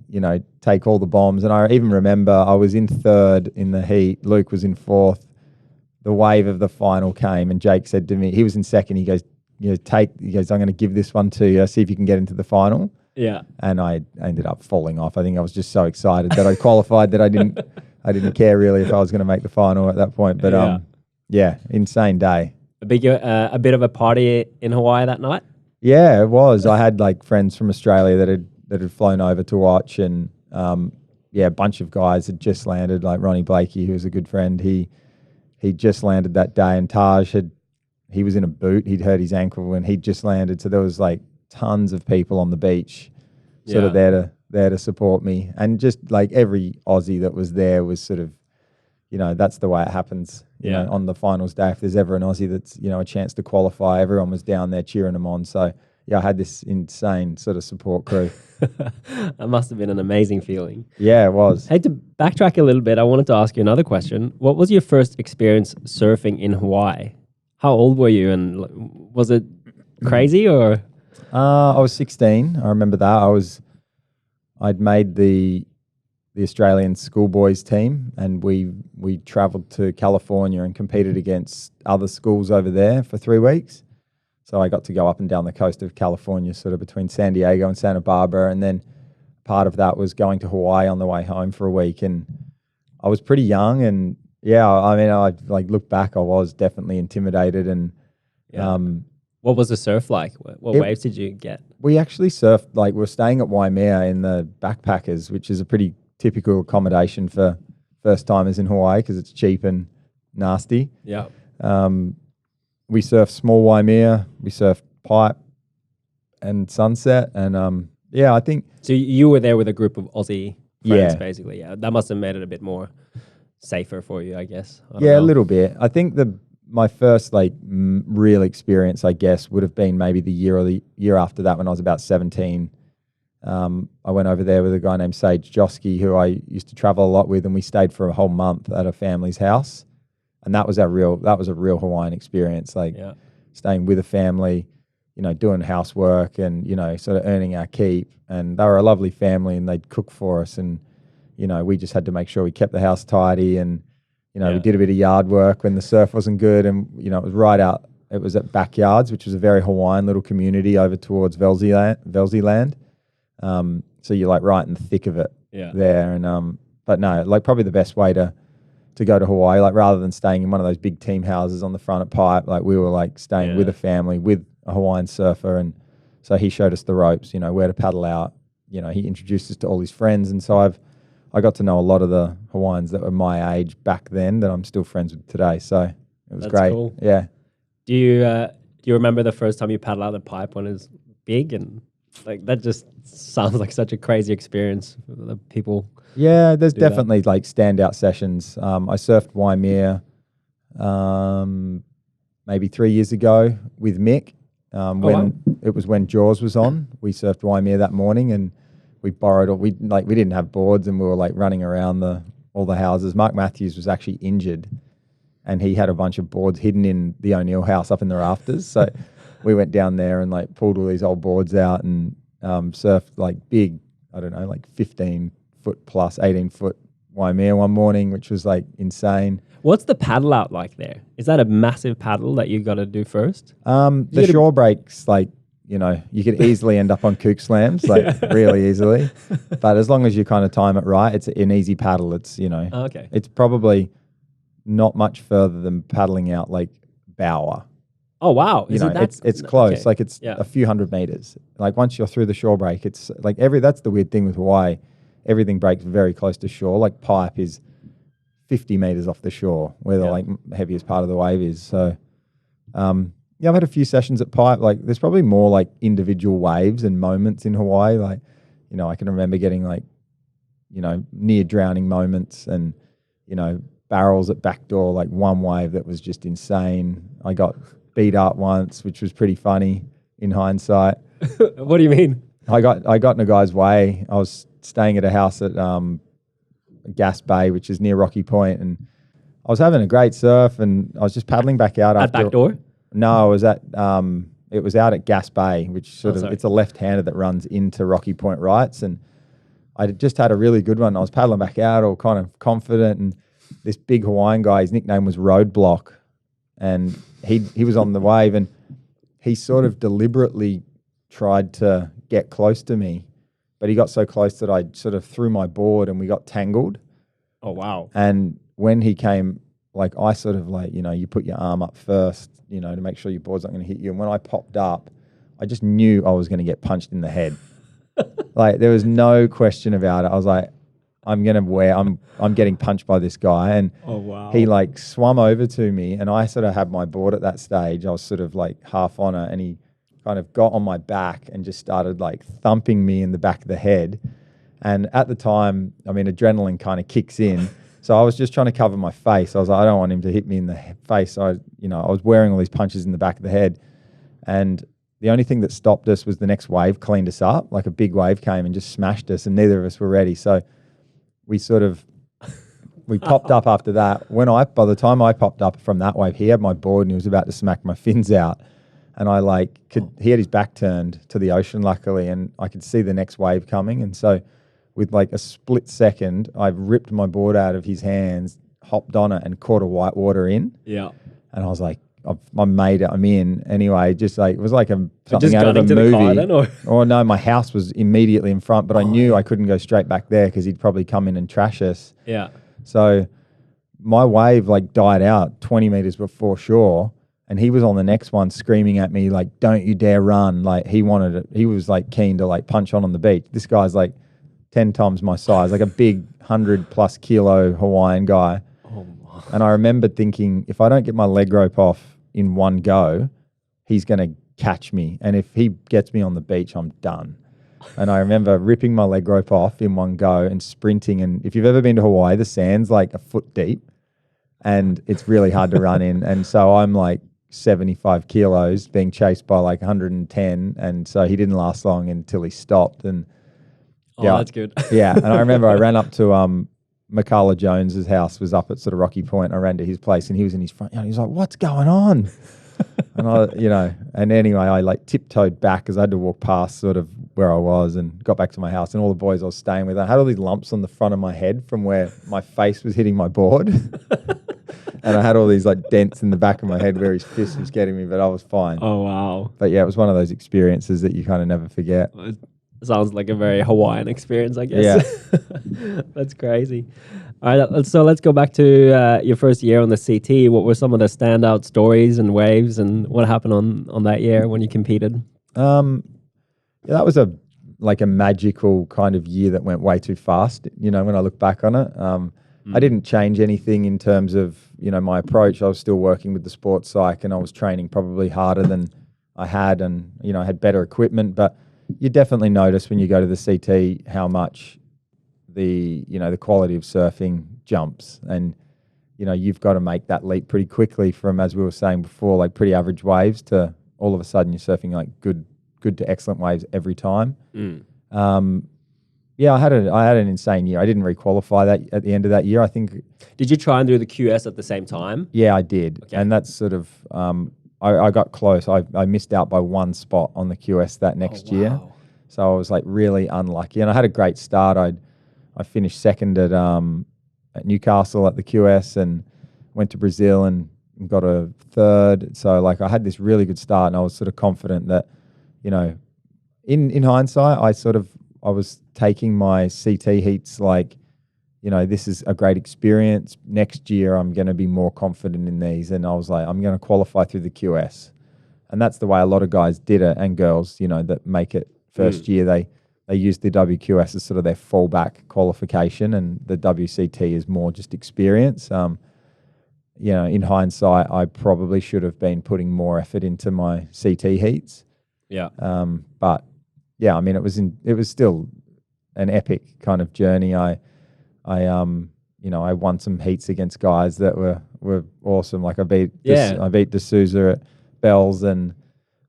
take all the bombs. And I even remember I was in third in the heat. Luke was in fourth. The wave of the final came and Jake said to me, he was in second. He goes, I'm going to give this one to you. See if you can get into the final. Yeah. And I ended up falling off. I think I was just so excited that I qualified that I didn't care really if I was going to make the final at that point. But insane day. A bit of a party in Hawaii that night? Yeah, it was. I had like friends from Australia that had flown over to watch, and a bunch of guys had just landed, like Ronnie Blakey, who was a good friend. He just landed that day, and he was in a boot. He'd hurt his ankle and he'd just landed. So there was like tons of people on the beach sort of there to support me. And just like every Aussie that was there was sort of, that's the way it happens. You know, on the finals day, if there's ever an Aussie that's, a chance to qualify, everyone was down there cheering them on. So I had this insane sort of support crew. That must have been an amazing feeling. Yeah, it was. Hey, to backtrack a little bit, I wanted to ask you another question. What was your first experience surfing in Hawaii? How old were you, and was it crazy or? I was 16. I remember that. I'd made the Australian schoolboys team, and we travelled to California and competed against other schools over there for 3 weeks. So I got to go up and down the coast of California, sort of between San Diego and Santa Barbara, and then part of that was going to Hawaii on the way home for a week. And I was pretty young, and I like look back, I was definitely intimidated. And what was the surf like? What waves did you get? We actually surfed, like, we're staying at Waimea in the backpackers, which is a pretty typical accommodation for first timers in Hawaii because it's cheap and nasty. Yeah. We surfed small Waimea, we surfed Pipe and Sunset, and I think. So you were there with a group of Aussie friends, basically. Yeah, that must have made it a bit more safer for you, I guess. I don't know. A little bit. I think my first real experience, I guess, would have been maybe the year after that, when I was about 17. I went over there with a guy named Sage Josky, who I used to travel a lot with, and we stayed for a whole month at a family's house. And that was a real Hawaiian experience, staying with a family, doing housework and, sort of earning our keep. And they were a lovely family, and they'd cook for us. And, we just had to make sure we kept the house tidy, and, we did a bit of yard work when the surf wasn't good. And, it was it was at Backyards, which was a very Hawaiian little community over towards Velzy Land. So you're like right in the thick of it there. And, but no, like probably the best way to go to Hawaii, like rather than staying in one of those big team houses on the front at Pipe, like we were like staying with a family with a Hawaiian surfer. And so he showed us the ropes, where to paddle out. He introduced us to all his friends. And so I got to know a lot of the Hawaiians that were my age back then that I'm still friends with today. So it was great. Cool. Yeah. Do you remember the first time you paddled out the Pipe when it was big? And like that just sounds like such a crazy experience for the people. Yeah, there's definitely like standout sessions. I surfed Waimea maybe 3 years ago with Mick. It was when Jaws was on. We surfed Waimea that morning, and we borrowed. We didn't have boards, and we were like running around all the houses. Mark Matthews was actually injured, and he had a bunch of boards hidden in the O'Neill house up in the rafters. So we went down there and like pulled all these old boards out and surfed like big, 15 foot plus 18 foot Waimea one morning, which was like insane. What's the paddle out like there? Is that a massive paddle that you got to do first? The shore breaks, you could easily end up on kook slams, really easily. But as long as you kind of time it right, it's an easy paddle. It's, okay. It's probably not much further than paddling out like Bower. Oh, wow. You Is know, it that? it's close. Okay. Like it's Yeah. a few hundred meters. Like once you're through the shore break, it's like that's the weird thing with Hawaii. Everything breaks very close to shore. Like Pipe is 50 meters off the shore where the like heaviest part of the wave is. So, yeah, I've had a few sessions at Pipe. Like there's probably more like individual waves and moments in Hawaii. Like, you know, I can remember getting like, you know, near drowning moments and, you know, barrels at backdoor, like one wave that was just insane. I got beat up once, which was pretty funny in hindsight. What do you mean? I got in a guy's way. I was staying at a house at Gas Bay, which is near Rocky Point, and I was having a great surf, and I was just paddling back out At backdoor? No, I was at it was out at Gas Bay, which it's a left-hander that runs into Rocky Point Rights, and I just had a really good one. I was paddling back out, all kind of confident, and this big Hawaiian guy, his nickname was Roadblock, and he was on the wave, and he sort of deliberately tried to get close to me, but he got so close that I sort of threw my board and we got tangled. Oh, wow. And when he came, like I sort of like, you know, you put your arm up first, you know, to make sure your board's not going to hit you. And when I popped up, I just knew I was going to get punched in the head. Like there was no question about it. I was like, I'm getting punched by this guy. And Oh, wow. he like swum over to me, and I sort of had my board at that stage. I was sort of like half on it, and he kind of got on my back and just started like thumping me in the back of the head. And at the time, I mean, adrenaline kind of kicks in. So I was just trying to cover my face. I was like, I don't want him to hit me in the face. So I was wearing all these punches in the back of the head. And the only thing that stopped us was the next wave cleaned us up. Like a big wave came and just smashed us, and neither of us were ready. So we popped up after that. By the time I popped up from that wave, he had my board and he was about to smack my fins out. And he had his back turned to the ocean, luckily, and I could see the next wave coming. And so with like a split second, I ripped my board out of his hands, hopped on it and caught a whitewater in. Yeah. And I was like, I made it, I'm in. Anyway, just like, it was like something Just out of a gunning to movie. the car then, or? Oh no, my house was immediately in front, but I knew I couldn't go straight back there because he'd probably come in and trash us. Yeah. So my wave like died out 20 meters before shore, and he was on the next one screaming at me like, "Don't you dare run!" Like he wanted it. He was like keen to like punch on the beach. This guy's like 10 times my size, like a big 100+ kilo Hawaiian guy. Oh my. And I remember thinking, if I don't get my leg rope off in one go, he's going to catch me. And if he gets me on the beach, I'm done. And I remember ripping my leg rope off in one go and sprinting. And if you've ever been to Hawaii, the sand's like a foot deep and it's really hard to run in. And so I'm like 75 kilos being chased by like 110. And so he didn't last long until he stopped. And Oh, that's good. yeah. And I remember I ran up to Makala Jones's house, was up at sort of Rocky Point. I ran to his place and he was in his front yard. He was like, "What's going on?" And and anyway, I like tiptoed back because I had to walk past sort of where I was and got back to my house. And all the boys I was staying with, I had all these lumps on the front of my head from where my face was hitting my board. And I had all these like dents in the back of my head where his fist was getting me, but I was fine. Oh, wow. But yeah, it was one of those experiences that you kind of never forget. It sounds like a very Hawaiian experience, I guess. Yeah. That's crazy. All right, so let's go back to your first year on the CT. What were some of the standout stories and waves, and what happened on that year when you competed? Yeah, that was a magical kind of year that went way too fast. When I look back on it, I didn't change anything in terms of my approach. I was still working with the sports psych, and I was training probably harder than I had, and I had better equipment. But you definitely notice when you go to the CT how much the quality of surfing jumps, and you've got to make that leap pretty quickly from, as we were saying before, like pretty average waves to all of a sudden you're surfing like good to excellent waves every time. Yeah, I had an insane year. I didn't re-qualify that at the end of that year. I think. Did you try and do the QS at the same time? Yeah, I did, okay. And that's sort of I got close. I missed out by one spot on the QS that next year, so I was like really unlucky. And I had a great start. I finished second at Newcastle at the QS, and went to Brazil and got a third. So like I had this really good start, and I was sort of confident that, in hindsight, I was taking my CT heats like, this is a great experience. Next year, I'm going to be more confident in these. And I was like, I'm going to qualify through the QS. and that's the way a lot of guys did it, and girls, that make it first year. They use the WQS as sort of their fallback qualification, and the WCT is more just experience. In hindsight, I probably should have been putting more effort into my CT heats. Yeah. But yeah, I mean, it was still an epic kind of journey. I won some heats against guys that were awesome. Like I beat D'Souza at Bells, and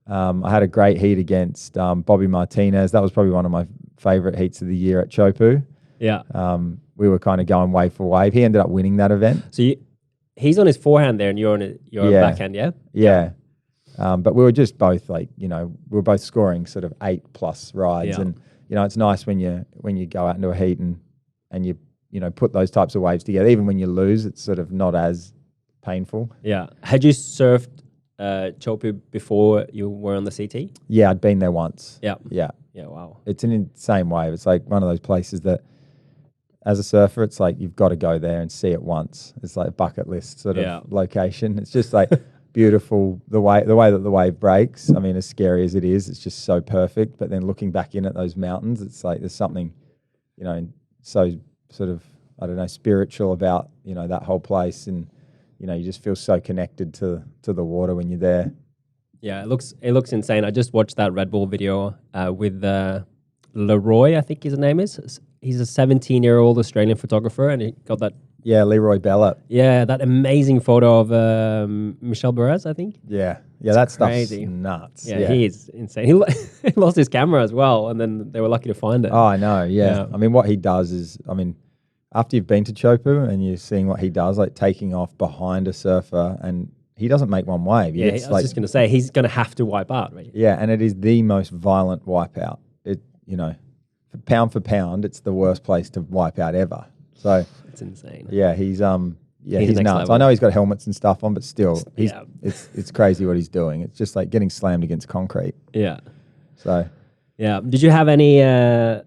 I had a great heat against Bobby Martinez. That was probably one of my favorite heats of the year at Chopu. Yeah. We were kind of going wave for wave. He ended up winning that event. So he's on his forehand there, and you're on your backhand, yeah? Yeah. But we were just both we were both scoring sort of 8+ rides, and it's nice when you go out into a heat and you put those types of waves together. Even when you lose, it's sort of not as painful. Yeah. Had you surfed Chopu before you were on the CT? Yeah, I'd been there once. Yeah. Yeah. Yeah, wow. It's an insane wave. It's like one of those places that, as a surfer, it's like you've got to go there and see it once. It's like a bucket list sort of location. It's just like beautiful, the way that the wave breaks. I mean, as scary as it is, it's just so perfect. But then looking back in at those mountains, it's like there's something, so sort of, I don't know, spiritual about, that whole place. And, you just feel so connected to the water when you're there. Yeah, it looks insane. I just watched that Red Bull video with Laroy, I think his name is. He's a 17-year-old Australian photographer, and he got that. Yeah, Leroy Bellett. Yeah, that amazing photo of Michelle Perez, I think. Yeah, that crazy. Stuff's nuts. Yeah, he is insane. He lost his camera as well, and then they were lucky to find it. Oh, I know, yeah. I mean, what he does is, after you've been to Chopu and you're seeing what he does, like taking off behind a surfer, and he doesn't make one wave. I was just going to say, he's going to have to wipe out, right? Yeah, and it is the most violent wipeout. Pound for pound, it's the worst place to wipe out ever. So it's insane. Yeah, he's nuts. Level. I know he's got helmets and stuff on, but still, it's crazy what he's doing. It's just like getting slammed against concrete. Yeah. So. Yeah. Did you have any? I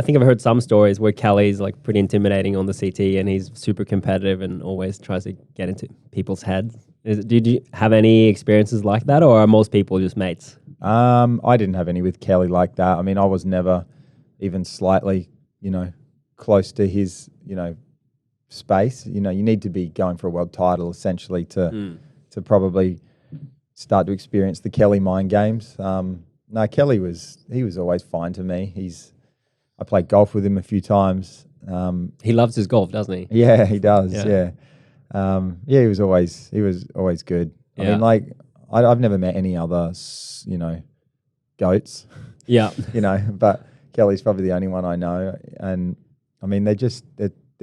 think I've heard some stories where Kelly's like pretty intimidating on the CT, and he's super competitive and always tries to get into people's heads. Did you have any experiences like that, or are most people just mates? I didn't have any with Kelly like that. I mean, I was never even slightly, close to his, space. You need to be going for a world title essentially to probably start to experience the Kelly mind games. No, Kelly was always fine to me. I played golf with him a few times. He loves his golf, doesn't he? Yeah, he does. Yeah. He was always good. I mean, like I've never met any other, goats. Yeah. But Kelly's probably the only one I know. And I mean, they're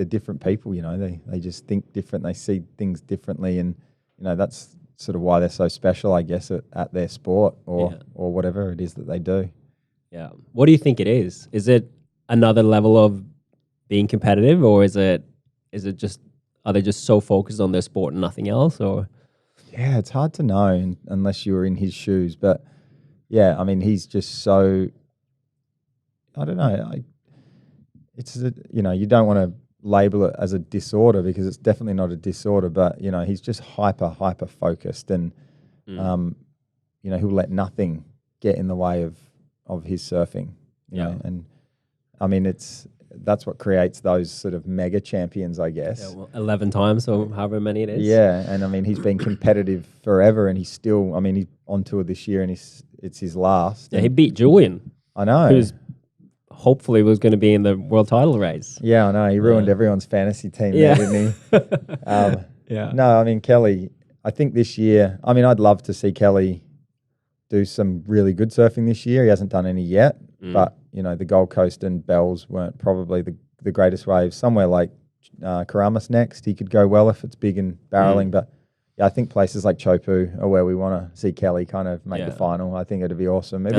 different people. They just think different. They see things differently, and that's sort of why they're so special, I guess, at their sport or whatever it is that they do. Yeah. What do you think it is? Is it another level of being competitive, or is it just, are they just so focused on their sport and nothing else? Or yeah, it's hard to know unless you were in his shoes. But yeah, I mean, he's just so, I don't know. You don't want to label it as a disorder, because it's definitely not a disorder, but he's just hyper focused, and he'll let nothing get in the way of his surfing. You know, and I mean, that's what creates those sort of mega champions, I guess. Yeah, well, 11 times or however many it is. Yeah, and I mean, he's been competitive forever, and he's still, I mean, he's on tour this year, and it's his last. Yeah, he beat Julian. I know. Who's hopefully was going to be in the world title race. Yeah, I know. He ruined everyone's fantasy team there, didn't he? No, I mean, Kelly, I think this year, I mean, I'd love to see Kelly do some really good surfing this year. He hasn't done any yet, but, the Gold Coast and Bells weren't probably the greatest waves. Somewhere like Karamas next, he could go well if it's big and barreling, but yeah, I think places like Chopu are where we want to see Kelly kind of make the final. I think it'd be awesome. Maybe,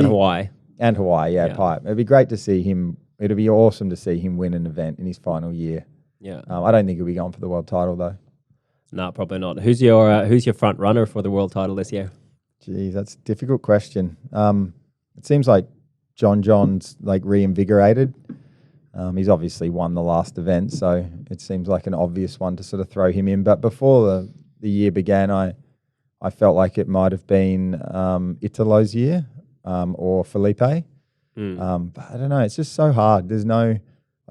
And Hawaii, pipe. It'd be great to see him. It'd be awesome to see him win an event in his final year. Yeah. I don't think he'll be going for the world title though. No, probably not. Who's your front runner for the world title this year? Geez, that's a difficult question. It seems like John's like reinvigorated. He's obviously won the last event, so it seems like an obvious one to sort of throw him in. But before the year began, I I felt like it might have been Italo's year or Felipe. But I don't know. It's just so hard. I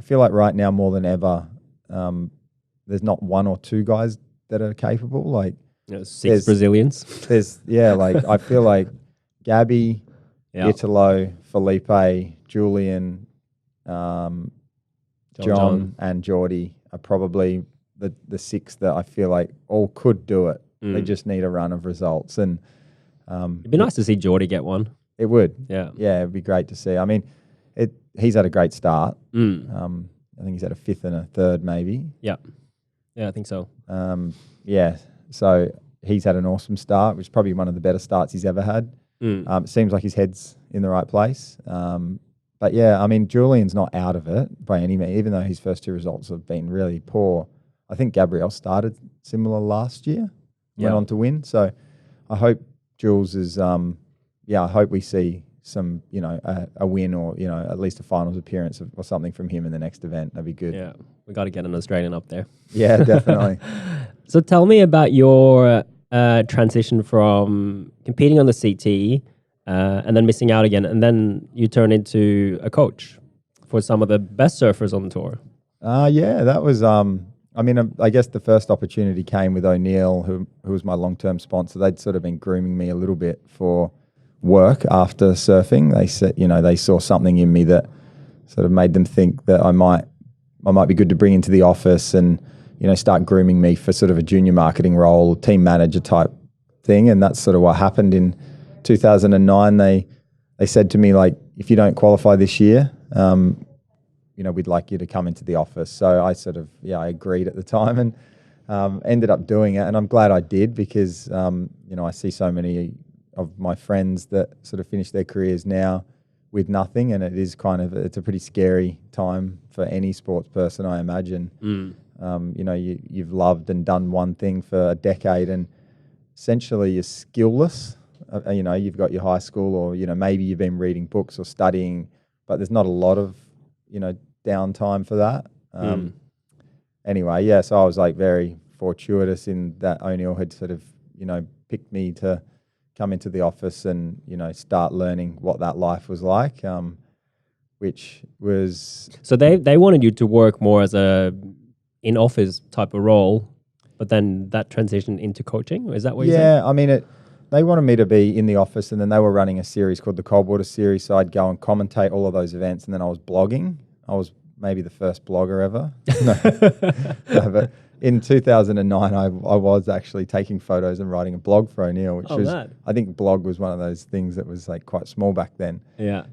feel like right now more than ever, there's not one or two guys that are capable. Like six Brazilians. I feel like Gabby, Italo, Felipe, Julian, John and Jordy are probably the six that I feel like all could do it. They just need a run of results. And it'd be nice to see Jordy get one. It would. Yeah. Yeah, it'd be great to see. I mean, he's had a great start. I think he's had a fifth and a third maybe. Yeah. Yeah, I think so. So he's had an awesome start, which is probably one of the better starts he's ever had. It seems like his head's in the right place. But yeah, I mean, Julian's not out of it by any means, even though his first two results have been really poor. I think Gabriel started similar last year, went on to win. So I hope Jules is, I hope we see some, a win or, at least a finals appearance or something from him in the next event. That'd be good. Yeah, we got to get an Australian up there. Yeah, definitely. So tell me about your transition from competing on the CT and then missing out again, and then you turn into a coach for some of the best surfers on the tour. That was, I guess the first opportunity came with O'Neill, who was my long-term sponsor. They'd sort of been grooming me a little bit for work after surfing. They said, they saw something in me that sort of made them think that I might be good to bring into the office and, start grooming me for sort of a junior marketing role, team manager type thing. And that's sort of what happened in 2009. They said to me, like, if you don't qualify this year, we'd like you to come into the office. So I sort of, I agreed at the time and ended up doing it. And I'm glad I did because, I see so many of my friends that sort of finish their careers now with nothing. And it's a pretty scary time for any sports person, I imagine. You've loved and done one thing for a decade and essentially you're skillless. You've got your high school or, maybe you've been reading books or studying, but there's not a lot of, downtime for that. Anyway, so I was like very fortuitous in that O'Neill had sort of, picked me to come into the office and, start learning what that life was like, which was... So they wanted you to work more as a in-office type of role, but then that transitioned into coaching? Is that what you're saying? Yeah, I mean, they wanted me to be in the office and then they were running a series called the Coldwater Series, so I'd go and commentate all of those events and then I was blogging. I was maybe the first blogger ever. No, but in 2009, I was actually taking photos and writing a blog for O'Neill, which was, I think blog was one of those things that was like quite small back then. Yeah.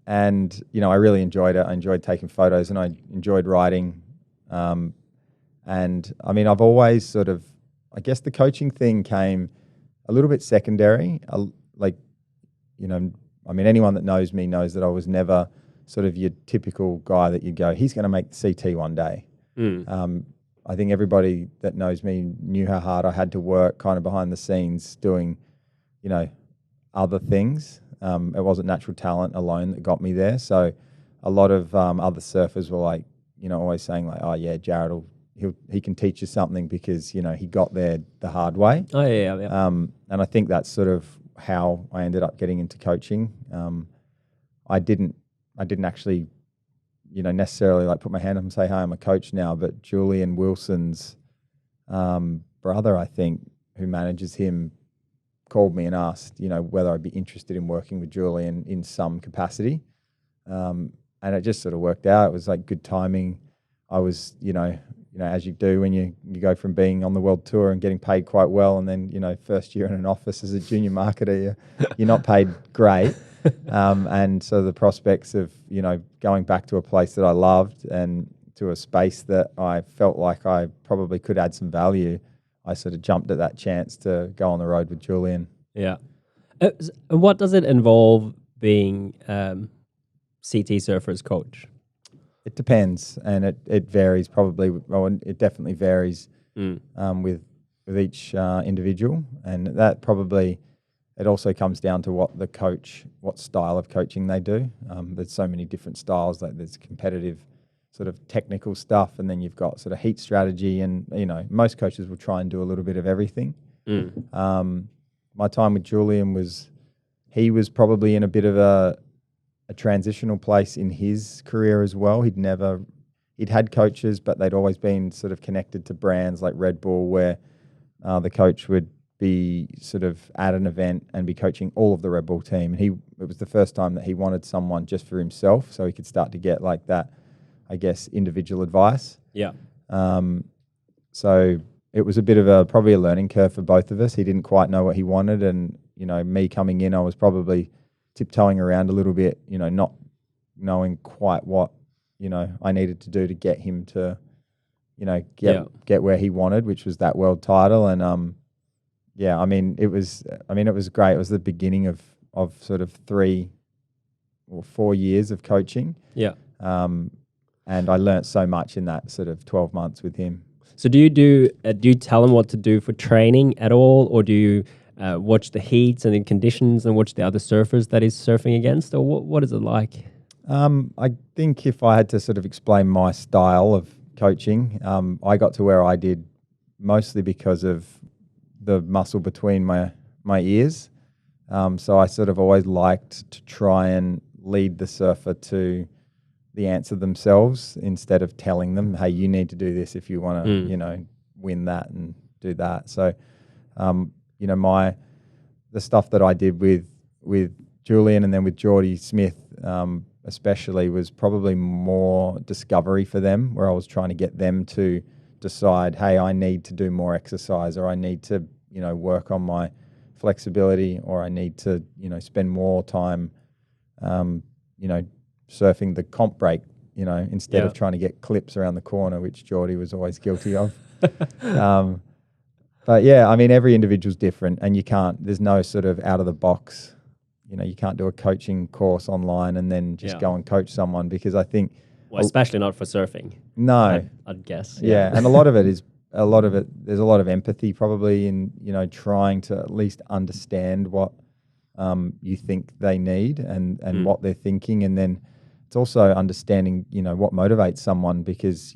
And, I really enjoyed it. I enjoyed taking photos and I enjoyed writing. And I mean, I've always sort of, I guess the coaching thing came a little bit secondary. Anyone that knows me knows that I was never sort of your typical guy that you go, he's going to make the CT one day. I think everybody that knows me knew how hard I had to work kind of behind the scenes doing, other things. It wasn't natural talent alone that got me there. So a lot of other surfers were like, always saying like, oh yeah, Jarrad he can teach you something because, he got there the hard way. Oh yeah. And I think that's sort of how I ended up getting into coaching. I didn't actually, necessarily like put my hand up and say, hey, I'm a coach now, but Julian Wilson's brother, I think, who manages him, called me and asked, whether I'd be interested in working with Julian in some capacity. And it just sort of worked out. It was like good timing. I was, as you do when you go from being on the world tour and getting paid quite well, and then, first year in an office as a junior marketer, you're not paid great. And so the prospects of, going back to a place that I loved and to a space that I felt like I probably could add some value, I sort of jumped at that chance to go on the road with Julian. Yeah. And what does it involve being CT surfer's coach? It depends, and it varies probably. Well, it definitely varies with each individual, and that probably it also comes down to what style of coaching they do. There's so many different styles. Like there's competitive, sort of technical stuff, and then you've got sort of heat strategy, and most coaches will try and do a little bit of everything. My time with Julian he was probably in a bit of a transitional place in his career as well. He'd had coaches, but they'd always been sort of connected to brands like Red Bull, where the coach would be sort of at an event and be coaching all of the Red Bull team. And it was the first time that he wanted someone just for himself, so he could start to get like that, I guess, individual advice. Yeah. So it was a bit of probably a learning curve for both of us. He didn't quite know what he wanted, and me coming in, I was probably tiptoeing around a little bit, not knowing quite what I needed to do to get him to get where he wanted, which was that world title. And it was great. It was the beginning of sort of 3 or 4 years of coaching. Yeah. And I learnt so much in that sort of 12 months with him. So do you tell him what to do for training at all, or do you watch the heats and the conditions and watch the other surfers that he's surfing against, or what is it like? I think if I had to sort of explain my style of coaching, I got to where I did mostly because of the muscle between my ears. So I sort of always liked to try and lead the surfer to the answer themselves instead of telling them, hey, you need to do this if you want to, win that and do that. So, the stuff that I did with Julian and then with Jordy Smith, especially, was probably more discovery for them, where I was trying to get them to decide, hey, I need to do more exercise, or I need to, work on my flexibility, or I need to, spend more time, surfing the comp break, instead of trying to get clips around the corner, which Jordy was always guilty of. But yeah, every individual's different, and there's no sort of out of the box, you can't do a coaching course online and then just go and coach someone, because I think... Well, especially not for surfing. No. I'd guess. Yeah. And there's a lot of empathy probably in, trying to at least understand what you think they need and what they're thinking. And then it's also understanding, what motivates someone, because,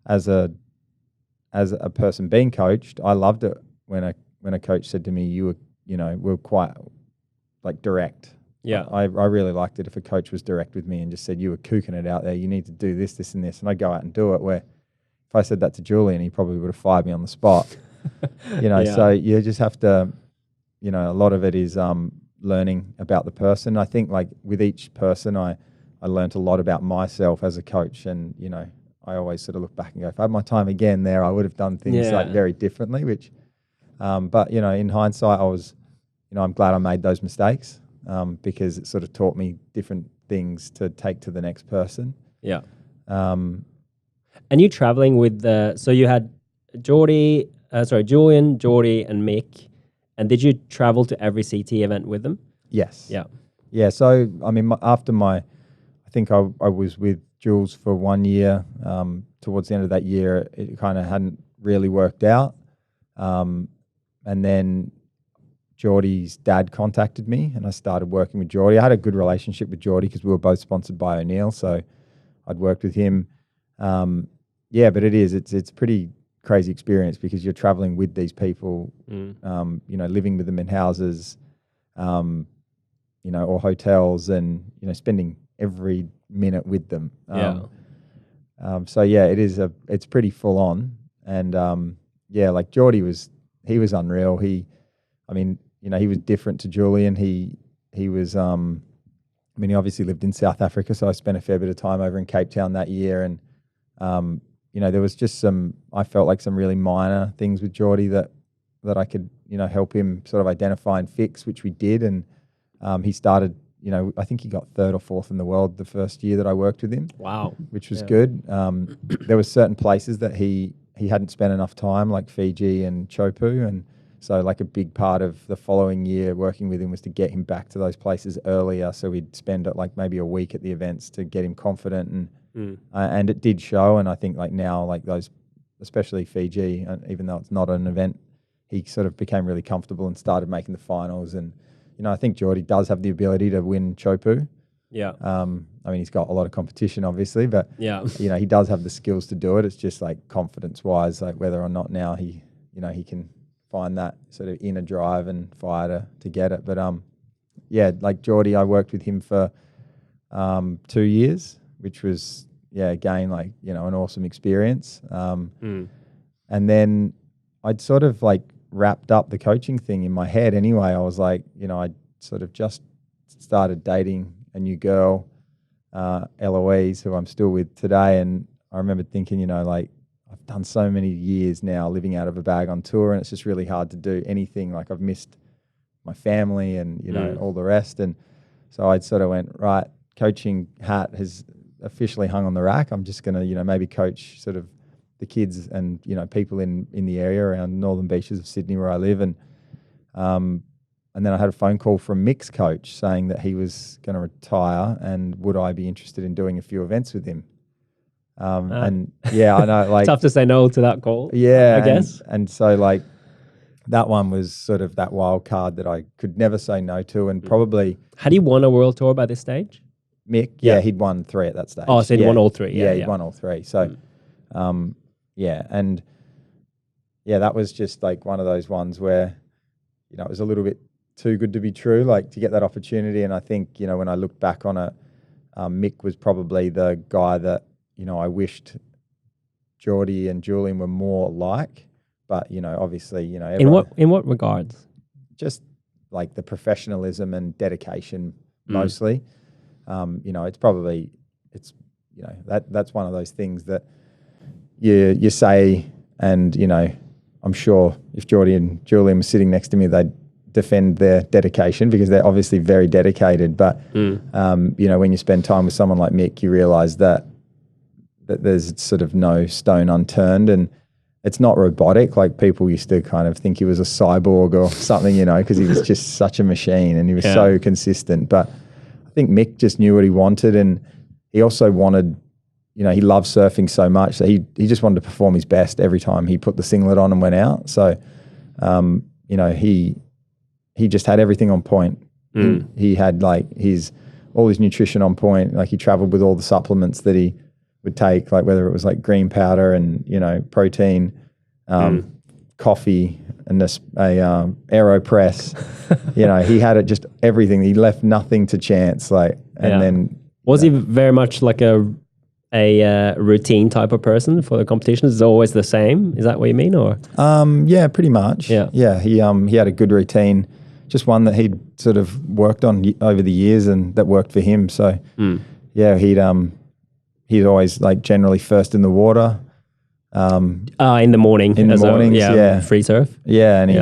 as a person being coached, I loved it when a coach said to me, you were quite like direct. Yeah. I really liked it if a coach was direct with me and just said, you were kooking it out there, you need to do this, this and this. And I'd go out and do it, where if I said that to Julian, he probably would have fired me on the spot. So you just have to, a lot of it is learning about the person. I think like with each person, I learned a lot about myself as a coach, and, I always sort of look back and go, if I had my time again there, I would have done things like very differently, which, but, in hindsight, I'm glad I made those mistakes, because it sort of taught me different things to take to the next person. Yeah. And you traveling with so you had Julian, Jordy, and Mick, and did you travel to every CT event with them? Yes. Yeah. Yeah. So, after I think I was with Jules for 1 year. Towards the end of that year, it kind of hadn't really worked out. And then Jordy's dad contacted me, and I started working with Jordy. I had a good relationship with Jordy because we were both sponsored by O'Neill, so I'd worked with him. But it's a pretty crazy experience, because you're traveling with these people, living with them in houses, or hotels, and, spending every minute with them. It's pretty full on. And, like Jordy he was unreal. He was different to Julian. He was, he obviously lived in South Africa, so I spent a fair bit of time over in Cape Town that year. And, there was just I felt like some really minor things with Jordy that I could, help him sort of identify and fix, which we did. And he started, I think he got 3rd or 4th in the world the first year that I worked with him. Wow. Which was good. There were certain places that he hadn't spent enough time, like Fiji and Chopu. And so like a big part of the following year working with him was to get him back to those places earlier. So we'd spend like maybe a week at the events to get him confident. And it did show. And I think like now, like those, especially Fiji, even though it's not an event, he sort of became really comfortable and started making the finals. And, I think Jordy does have the ability to win Chopu. Yeah. He's got a lot of competition, obviously, but he does have the skills to do it. It's just like confidence-wise, like whether or not now he can find that sort of inner drive and fire to get it. But yeah, like Jordy, I worked with him for 2 years, which was again like an awesome experience. And then I'd sort of like wrapped up the coaching thing in my head anyway. I was like, I sort of just started dating a new girl, Eloise, who I'm still with today, and I remember thinking, like, I've done so many years now living out of a bag on tour, and it's just really hard to do anything. Like, I've missed my family and, all the rest. And so I sort of went, right, coaching hat has officially hung on the rack. I'm just going to, maybe coach sort of the kids and, people in the area around northern beaches of Sydney where I live. And then I had a phone call from Mick's coach saying that he was going to retire and would I be interested in doing a few events with him. And yeah, I know, like, tough to say no to that call. Yeah, I guess. And so like that one was sort of that wild card that I could never say no to. And probably had he won a world tour by this stage? Mick, yeah, he'd won 3 at that stage. Oh, so he'd won all 3. Yeah, he'd won all 3. So, yeah, and yeah, that was just like one of those ones where it was a little bit too good to be true, like to get that opportunity. And I think when I look back on it, Mick was probably the guy that I wished Jordy and Julian were more like, but obviously, everyone, in what regards? Just like the professionalism and dedication, mostly. It's probably that's one of those things that you say, and I'm sure if Jordy and Julian were sitting next to me, they'd defend their dedication because they're obviously very dedicated. But when you spend time with someone like Mick, you realise that there's sort of no stone unturned, and it's not robotic. Like people used to kind of think he was a cyborg or something, because he was just such a machine and he was so consistent. But I think Mick just knew what he wanted, and he also wanted, he loved surfing so much that he just wanted to perform his best every time he put the singlet on and went out. So, he just had everything on point. He had like all his nutrition on point. Like he traveled with all the supplements that he would take, like whether it was like green powder and, protein, coffee and a AeroPress. He had it, just everything. He left nothing to chance. Like, and then was he very much like a routine type of person for the competitions? Is it always the same? Is that what you mean, or? Yeah, pretty much. Yeah. He had a good routine, just one that he'd sort of worked on over the years, and that worked for him. So yeah, he's always like generally first in the water. In the morning. In the mornings, free surf. Yeah, and he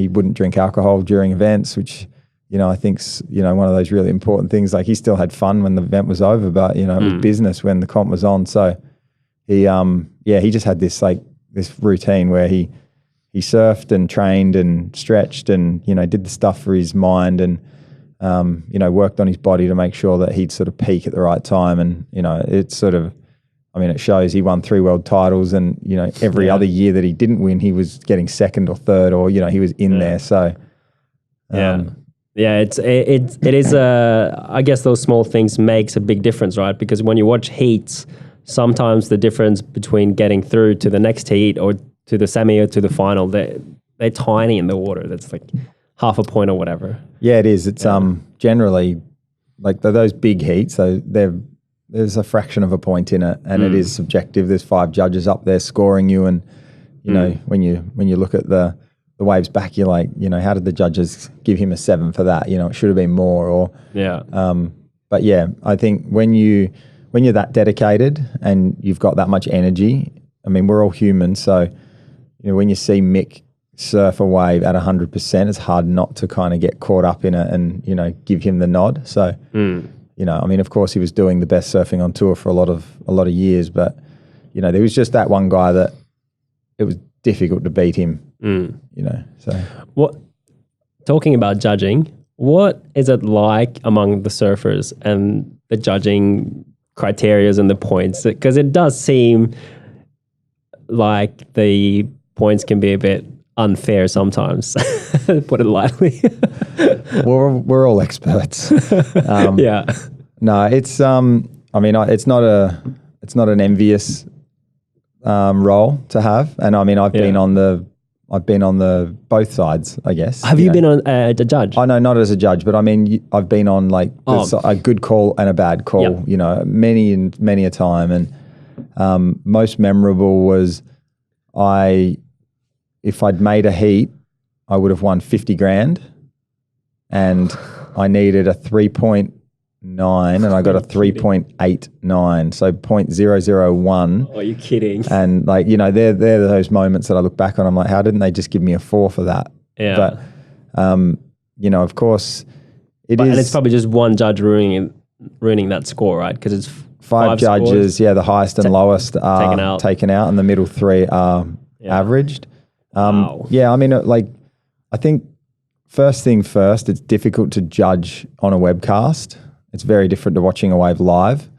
he wouldn't drink alcohol during events, which I think's one of those really important things. Like he still had fun when the event was over, but it was business when the comp was on. So he just had this routine where he surfed and trained and stretched and did the stuff for his mind and worked on his body to make sure that he'd sort of peak at the right time. And it's sort of, it shows he won 3 world titles, and every other year that he didn't win, he was getting second or third, or he was in there. So it is I guess those small things makes a big difference, right? Because when you watch heats, sometimes the difference between getting through to the next heat or to the semi or to the final, they're tiny in the water. That's like half a point or whatever. Yeah, it is. It's generally like those big heats, so there's a fraction of a point in it, and it is subjective. There's 5 judges up there scoring you, and when you look at the waves back, you're like, how did the judges give him a 7 for that? It should have been more. Or but yeah, I think when you're that dedicated and you've got that much energy, we're all human, so when you see Mick surf a wave at 100%, it's hard not to kind of get caught up in it and give him the nod. So of course he was doing the best surfing on tour for a lot of years, but there was just that one guy that it was difficult to beat him. So what? Talking about judging, what is it like among the surfers and the judging criterias and the points? Because it does seem like the points can be a bit unfair sometimes, put it lightly. we're all experts. No, it's it's not an envious role to have, and I've been on I've been on both sides, I guess. Have you been on the judge? I know, not as a judge, but I mean, I've been on like a good call and a bad call, many a time. And most memorable was if I'd made a heat, I would have won 50 grand, and I needed a 3.9 and I got a 3.89, so 0.001. Oh, are you kidding? And like, they're those moments that I look back on. I'm like, how didn't they just give me a 4 for that? Yeah. But, of course it is. And it's probably just one judge ruining that score, right? Because it's five judges. Scores. The highest and lowest are taken out and the middle 3 are averaged. Wow. Yeah. I mean, I think first thing first, it's difficult to judge on a webcast. It's very different to watching a wave live,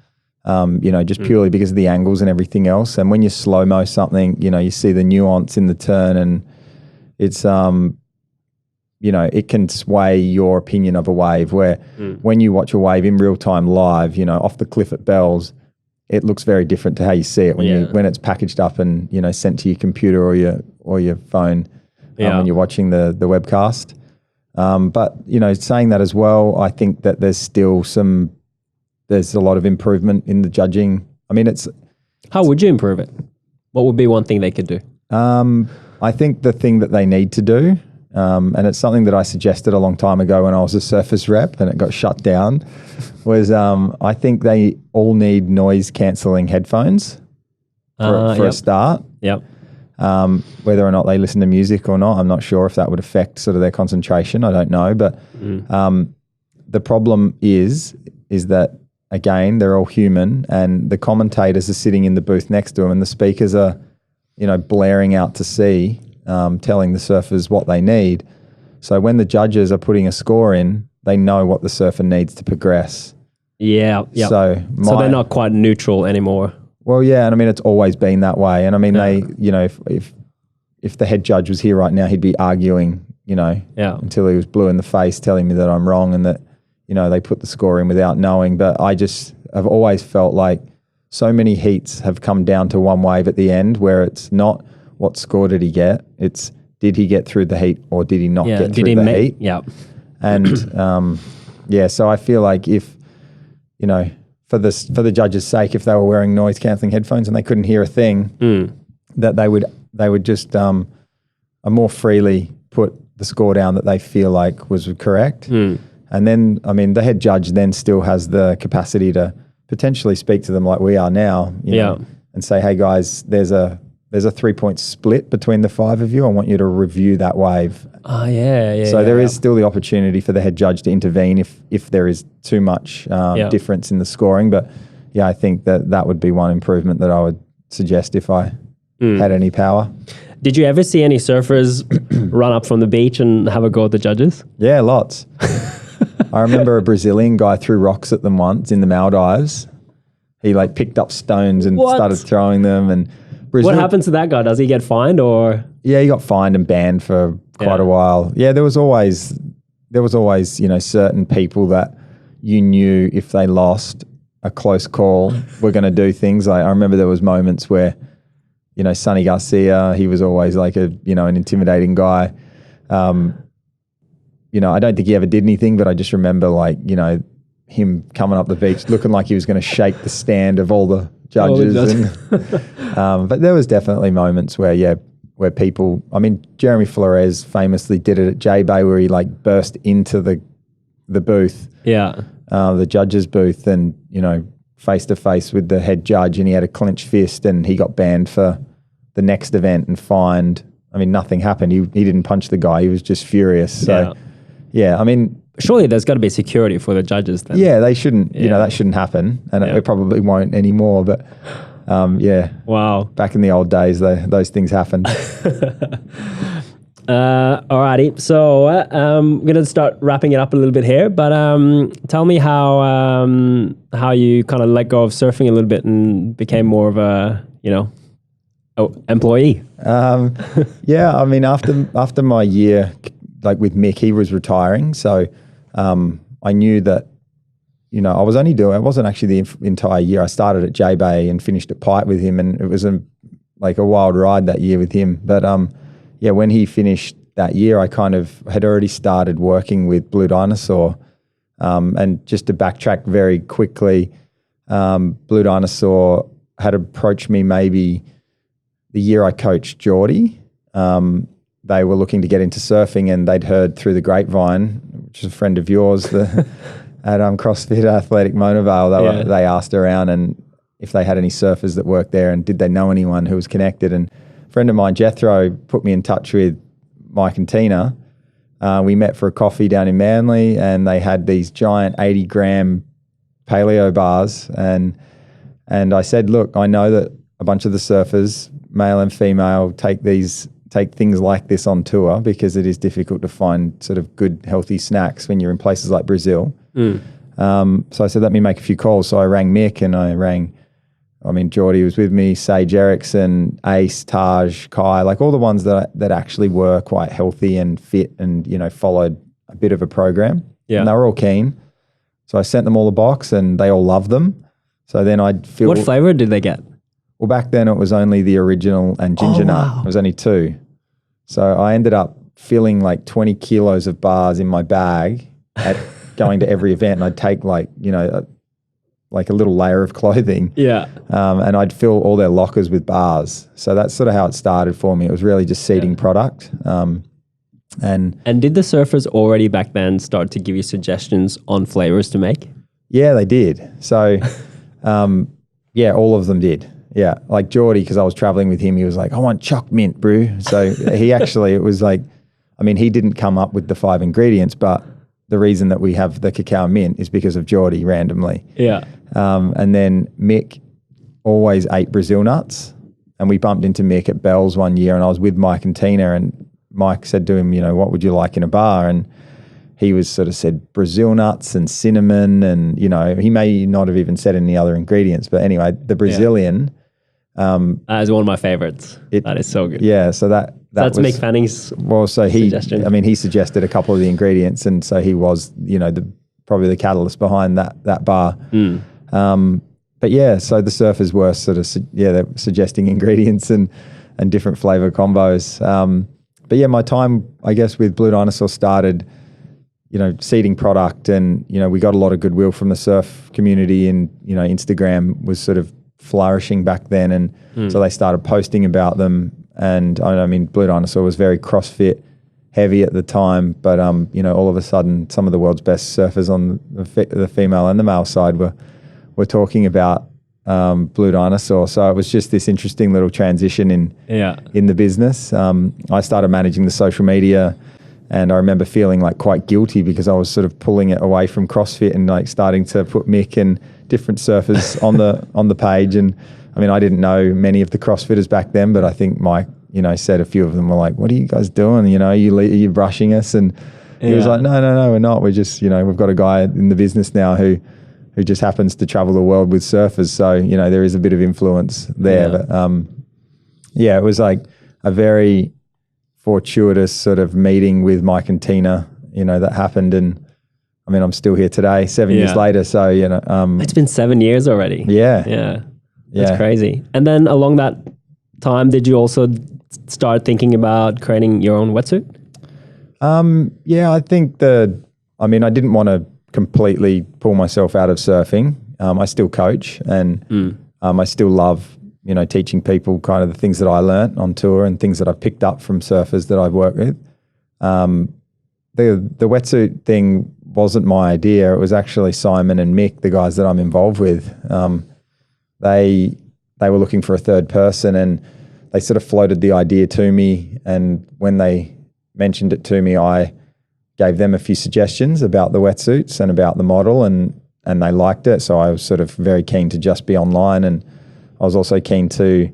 just purely because of the angles and everything else. And when you slow-mo something, you see the nuance in the turn, and it's, it can sway your opinion of a wave, where when you watch a wave in real time live, off the cliff at Bells, it looks very different to how you see it when it's packaged up and, sent to your computer or your phone when you're watching the webcast. But, saying that as well, I think that there's a lot of improvement in the judging. I mean, how would you improve it? What would be one thing they could do? I think the thing that they need to do, and it's something that I suggested a long time ago when I was a surface rep and it got shut down, was I think they all need noise cancelling headphones for a start. Yep. Whether or not they listen to music or not, I'm not sure if that would affect sort of their concentration. I don't know. But the problem is that, again, they're all human, and the commentators are sitting in the booth next to them, and the speakers are, blaring out to sea, telling the surfers what they need. So when the judges are putting a score in, they know what the surfer needs to progress. Yeah. Yep. So they're not quite neutral anymore. Well, yeah, and I mean, it's always been that way. And I mean, if the head judge was here right now, he'd be arguing, until he was blue in the face, telling me that I'm wrong and that, they put the score in without knowing. But I've always felt like so many heats have come down to one wave at the end, where it's not what score did he get, it's did he get through the heat or did he not get through the heat? Yeah. And so I feel like if, for the judges' sake, if they were wearing noise cancelling headphones and they couldn't hear a thing, that they would just more freely put the score down that they feel like was correct. And then, I mean, the head judge then still has the capacity to potentially speak to them like we are now, and say, hey guys, there's a 3-point split between the 5 of you. I want you to review that wave. So there is still the opportunity for the head judge to intervene if there is too much difference in the scoring. But yeah, I think that would be one improvement that I would suggest if I had any power. Did you ever see any surfers run up from the beach and have a go at the judges? Yeah, lots. I remember a Brazilian guy threw rocks at them once in the Maldives. He picked up stones and started throwing them. And what happens to that guy? Does he get fined or? Yeah, he got fined and banned for quite a while. Yeah, there was always certain people that you knew if they lost a close call were going to do things. I remember there was moments where, Sonny Garcia, he was always an intimidating guy. I don't think he ever did anything, but I just remember him coming up the beach looking like he was going to shake the stand of all the judges. But there was definitely moments where people, I mean, Jeremy Flores famously did it at J-Bay where he burst into the booth, the judge's booth, and, face to face with the head judge, and he had a clenched fist and he got banned for the next event and fined. I mean, nothing happened. He didn't punch the guy. He was just furious. So, I mean, surely there's got to be security for the judges then. Yeah, they shouldn't, that shouldn't happen, and it probably won't anymore. But wow, back in the old days, those things happened. Alrighty, so I'm gonna start wrapping it up a little bit here. But tell me how you kind of let go of surfing a little bit and became more of a employee. I mean, after my year, with Mick, he was retiring, so I knew that I wasn't actually the entire year. I started at J-Bay and finished at Pipe with him, and it was a wild ride that year with him. But when he finished that year, I kind of had already started working with Blue Dinosaur. And just to backtrack very quickly, Blue Dinosaur had approached me maybe the year I coached Jordy. They were looking to get into surfing, and they'd heard through the grapevine, which is a friend of yours, at CrossFit Athletic Monavale, they asked around and if they had any surfers that worked there and did they know anyone who was connected. And a friend of mine, Jethro, put me in touch with Mike and Tina. We met for a coffee down in Manly, and they had these giant 80-gram paleo bars. And I said, look, I know that a bunch of the surfers, male and female, take things like this on tour because it is difficult to find sort of good, healthy snacks when you're in places like Brazil. So I said, let me make a few calls. So I rang Mick, and Jordy was with me, Sage Erickson, Ace, Taj, Kai, like all the ones that actually were quite healthy and fit and, followed a bit of a program. Yeah. And they were all keen. So I sent them all a box and they all loved them. So then I'd feel... What flavor did they get? Well, back then it was only the original and ginger nut. It was only 2. So I ended up filling like 20 kilos of bars in my bag at going to every event, and I'd take like a little layer of clothing. Yeah. And I'd fill all their lockers with bars. So that's sort of how it started for me. It was really just seeding product. And did the surfers already back then start to give you suggestions on flavors to make? Yeah, they did. So, all of them did. Yeah, like Jordy, because I was traveling with him, he was like, I want choc mint, brew. So he actually, it was like, he didn't come up with the 5 ingredients, but the reason that we have the cacao mint is because of Jordy randomly. Yeah. And then Mick always ate Brazil nuts, and we bumped into Mick at Bell's one year, and I was with Mike and Tina, and Mike said to him, what would you like in a bar? And he was sort of said Brazil nuts and cinnamon, and, he may not have even said any other ingredients, but anyway, the Brazilian... that is one of my favorites. That is so good. Yeah, so that's Mick Fanning's suggestion. He suggested a couple of the ingredients, and so he was, probably the catalyst behind that bar. But yeah, so the surfers were sort of they're suggesting ingredients and different flavor combos. But yeah, my time, I guess, with Blue Dinosaur started, seeding product, and we got a lot of goodwill from the surf community, and Instagram was sort of flourishing back then, and so they started posting about them. And Blue Dinosaur was very CrossFit heavy at the time, but all of a sudden, some of the world's best surfers on the female and the male side were talking about Blue Dinosaur. So it was just this interesting little transition in the business. I started managing the social media, and I remember feeling like quite guilty because I was sort of pulling it away from CrossFit and like starting to put Mick and different surfers on the page. And I didn't know many of the CrossFitters back then, but I think Mike, said a few of them were like, what are you guys doing? You're brushing us. And he was like, no, we're not. We're just, we've got a guy in the business now who just happens to travel the world with surfers. So, there is a bit of influence there. Yeah. But it was like a very fortuitous sort of meeting with Mike and Tina, that happened. And I'm still here today, 7 years later. So, it's been 7 years already. Yeah. Yeah. That's crazy. And then along that time, did you also start thinking about creating your own wetsuit? I think I didn't want to completely pull myself out of surfing. I still coach, and I still love, teaching people kind of the things that I learnt on tour and things that I've picked up from surfers that I've worked with. The wetsuit thing wasn't my idea. It was actually Simon and Mick, the guys that I'm involved with. They were looking for a third person, and they sort of floated the idea to me. And when they mentioned it to me, I gave them a few suggestions about the wetsuits and about the model, and they liked it. So I was sort of very keen to just be online, and I was also keen to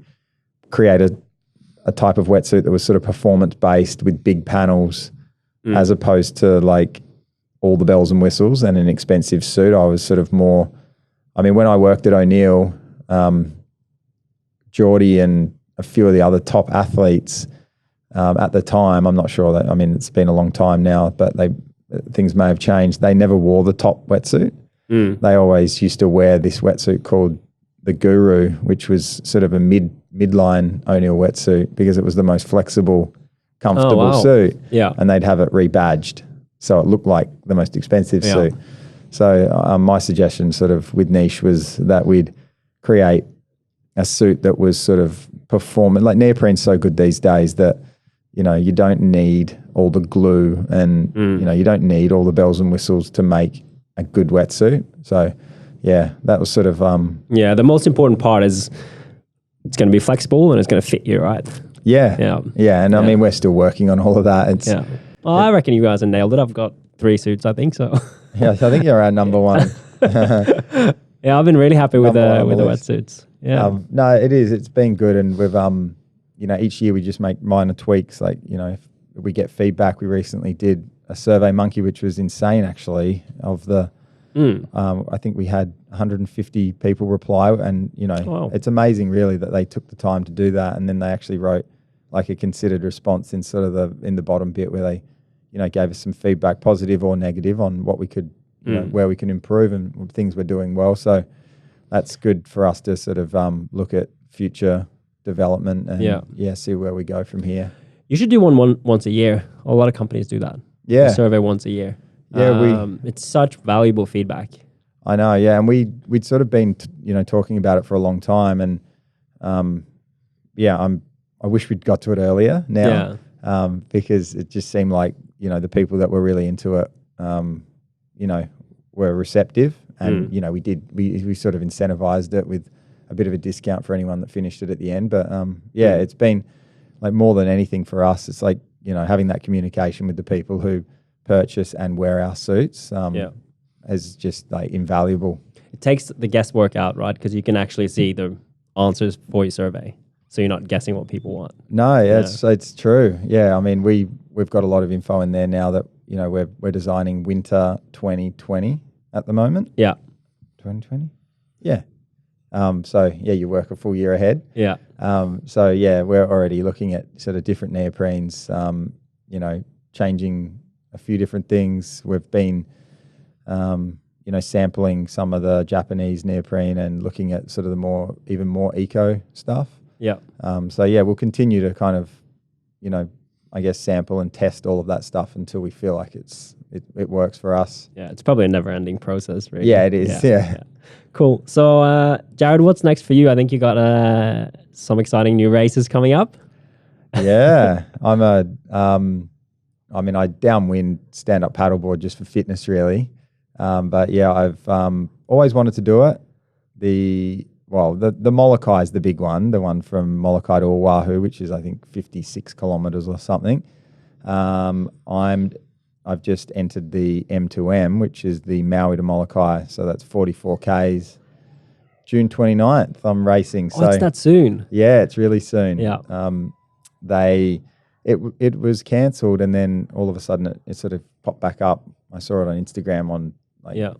create a type of wetsuit that was sort of performance based with big panels, as opposed to like all the bells and whistles and an expensive suit. I was sort of more, when I worked at O'Neill, Jordy and a few of the other top athletes at the time, I'm not sure that, it's been a long time now, but things may have changed. They never wore the top wetsuit. They always used to wear this wetsuit called the Guru, which was sort of a midline O'Neill wetsuit because it was the most flexible comfortable suit. Yeah. And they'd have it rebadged. So it looked like the most expensive suit. So my suggestion sort of with niche was that we'd create a suit that was sort of performant. Like neoprene's so good these days that, you know, you don't need all the glue and, you know, you don't need all the bells and whistles to make a good wetsuit. So, yeah, that was sort of... the most important part is it's going to be flexible and it's going to fit you, right? Yeah. And I mean, we're still working on all of that. Well, I reckon you guys have nailed it. I've got 3 suits, I think, so... Yeah, I think you're our number one. I've been really happy with the wetsuits. Yeah. No, it is. It's been good. And we've, you know, each year we just make minor tweaks. Like, you know, if we get feedback, we recently did a Survey Monkey, which was insane, actually, of the... I think we had 150 people reply, and you know, it's amazing, really, that they took the time to do that, and then they actually wrote like a considered response in sort of the bottom bit where they, you know, gave us some feedback, positive or negative, on what we could, you know, where we can improve and things we're doing well. So that's good for us to sort of look at future development and see where we go from here. You should do one once a year. A lot of companies do that. Yeah, a survey once a year. Yeah, it's such valuable feedback. I know, yeah, and we'd sort of been, you know, talking about it for a long time, and I wish we'd got to it earlier now, because it just seemed like, you know, the people that were really into it, you know, were receptive, and you know, we sort of incentivized it with a bit of a discount for anyone that finished it at the end. But it's been like more than anything for us. It's like, you know, having that communication with the people who purchase and wear our suits is just like invaluable. It takes the guesswork out, right? Because you can actually see the answers for your survey, so you're not guessing what people want. No, it's true. Yeah, I mean, we've got a lot of info in there now that, you know, we're designing winter 2020 at the moment. Yeah, 2020. Yeah. So yeah, you work a full year ahead. Yeah. So yeah, we're already looking at sort of different neoprenes. You know, changing a few different things. We've been, you know, sampling some of the Japanese neoprene and looking at sort of the even more eco stuff. Yeah. So yeah, we'll continue to kind of, you know, I guess sample and test all of that stuff until we feel like it works for us. Yeah, it's probably a never-ending process, really. Yeah, it is. Yeah. Cool. So, Jarrad, what's next for you? I think you got some exciting new races coming up. Yeah, I downwind stand-up paddleboard just for fitness, really. But yeah, I've always wanted to do it. The Molokai is the big one, the one from Molokai to Oahu, which is, I think, 56 kilometers or something. I've just entered the M2M, which is the Maui to Molokai. So that's 44 Ks. June 29th, I'm racing. So it's that soon. Yeah, it's really soon. Yeah. It was cancelled, and then all of a sudden it sort of popped back up. I saw it on Instagram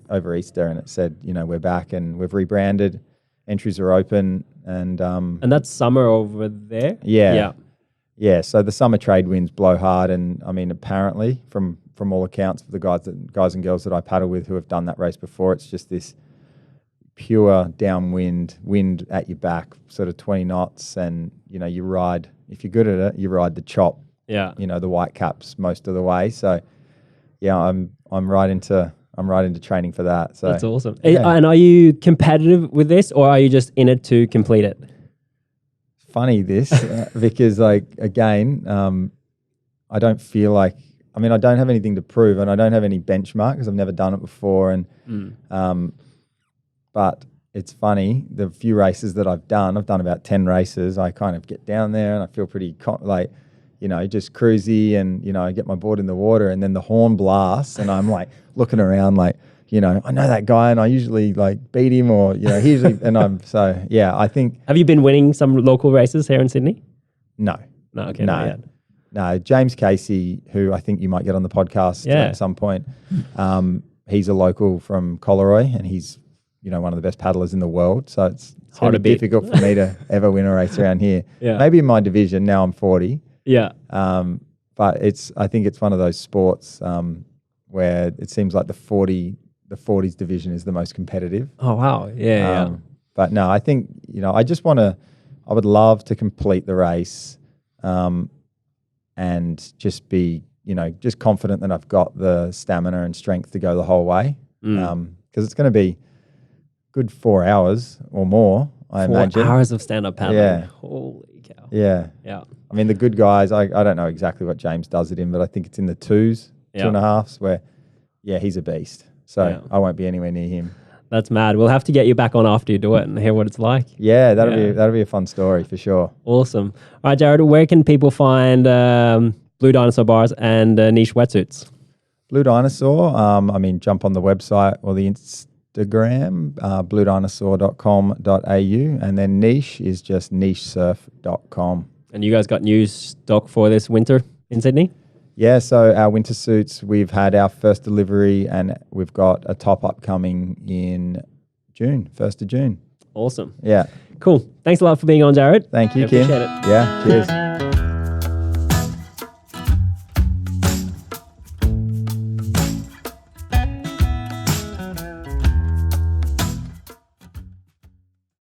over Easter, and it said, you know, we're back and we've rebranded. Entries are open, and that's summer over there. Yeah. So the summer trade winds blow hard, and I mean, apparently from all accounts for the guys and girls that I paddle with who have done that race before, it's just this pure downwind, wind at your back, sort of 20 knots, and you know, you ride. If you're good at it, you ride the chop. Yeah. You know, the white caps most of the way. So yeah, I'm right into training for that. So that's awesome. Yeah. And are you competitive with this, or are you just in it to complete it? Funny this, because like, again, I don't feel like, I mean, I don't have anything to prove, and I don't have any benchmark because I've never done it before. And but it's funny, the few races that I've done about 10 races. I kind of get down there and I feel pretty like, you know, just cruisy, and, you know, I get my board in the water, and then the horn blasts, and I'm like looking around like, you know, I know that guy, and I usually like beat him, or, you know, he usually, and I think. Have you been winning some local races here in Sydney? No. Okay. No, James Casey, who I think you might get on the podcast at some point. He's a local from Laroy, and he's, you know, one of the best paddlers in the world. So it's going to be difficult for me to ever win a race around here. Yeah. Maybe in my division. Now I'm 40. Yeah. But I think it's one of those sports where it seems like the 40s division is the most competitive. Oh, wow. Yeah. But no, I think, you know, I would love to complete the race and just be, just confident that I've got the stamina and strength to go the whole way. Because it's going to be good 4 hours or more, I imagine. 4 hours of stand-up paddling. Yeah. Holy cow. Yeah. Yeah. I mean, the good guys, I don't know exactly what James does it in, but I think it's in the 2s, 2.5s, where, he's a beast. So I won't be anywhere near him. That's mad. We'll have to get you back on after you do it and hear what it's like. Yeah, that'll be a fun story for sure. Awesome. All right, Jarrad, where can people find Blue Dinosaur bars and niche wetsuits? Blue Dinosaur, jump on the website or the Instagram, bluedinosaur.com.au, and then niche is just nichesurf.com. And you guys got new stock for this winter in Sydney? Yeah, so our winter suits, we've had our first delivery and we've got a top-up coming in June, 1st of June. Awesome. Yeah. Cool. Thanks a lot for being on, Jarrad. Thank you, Kim. Appreciate it. Yeah, cheers.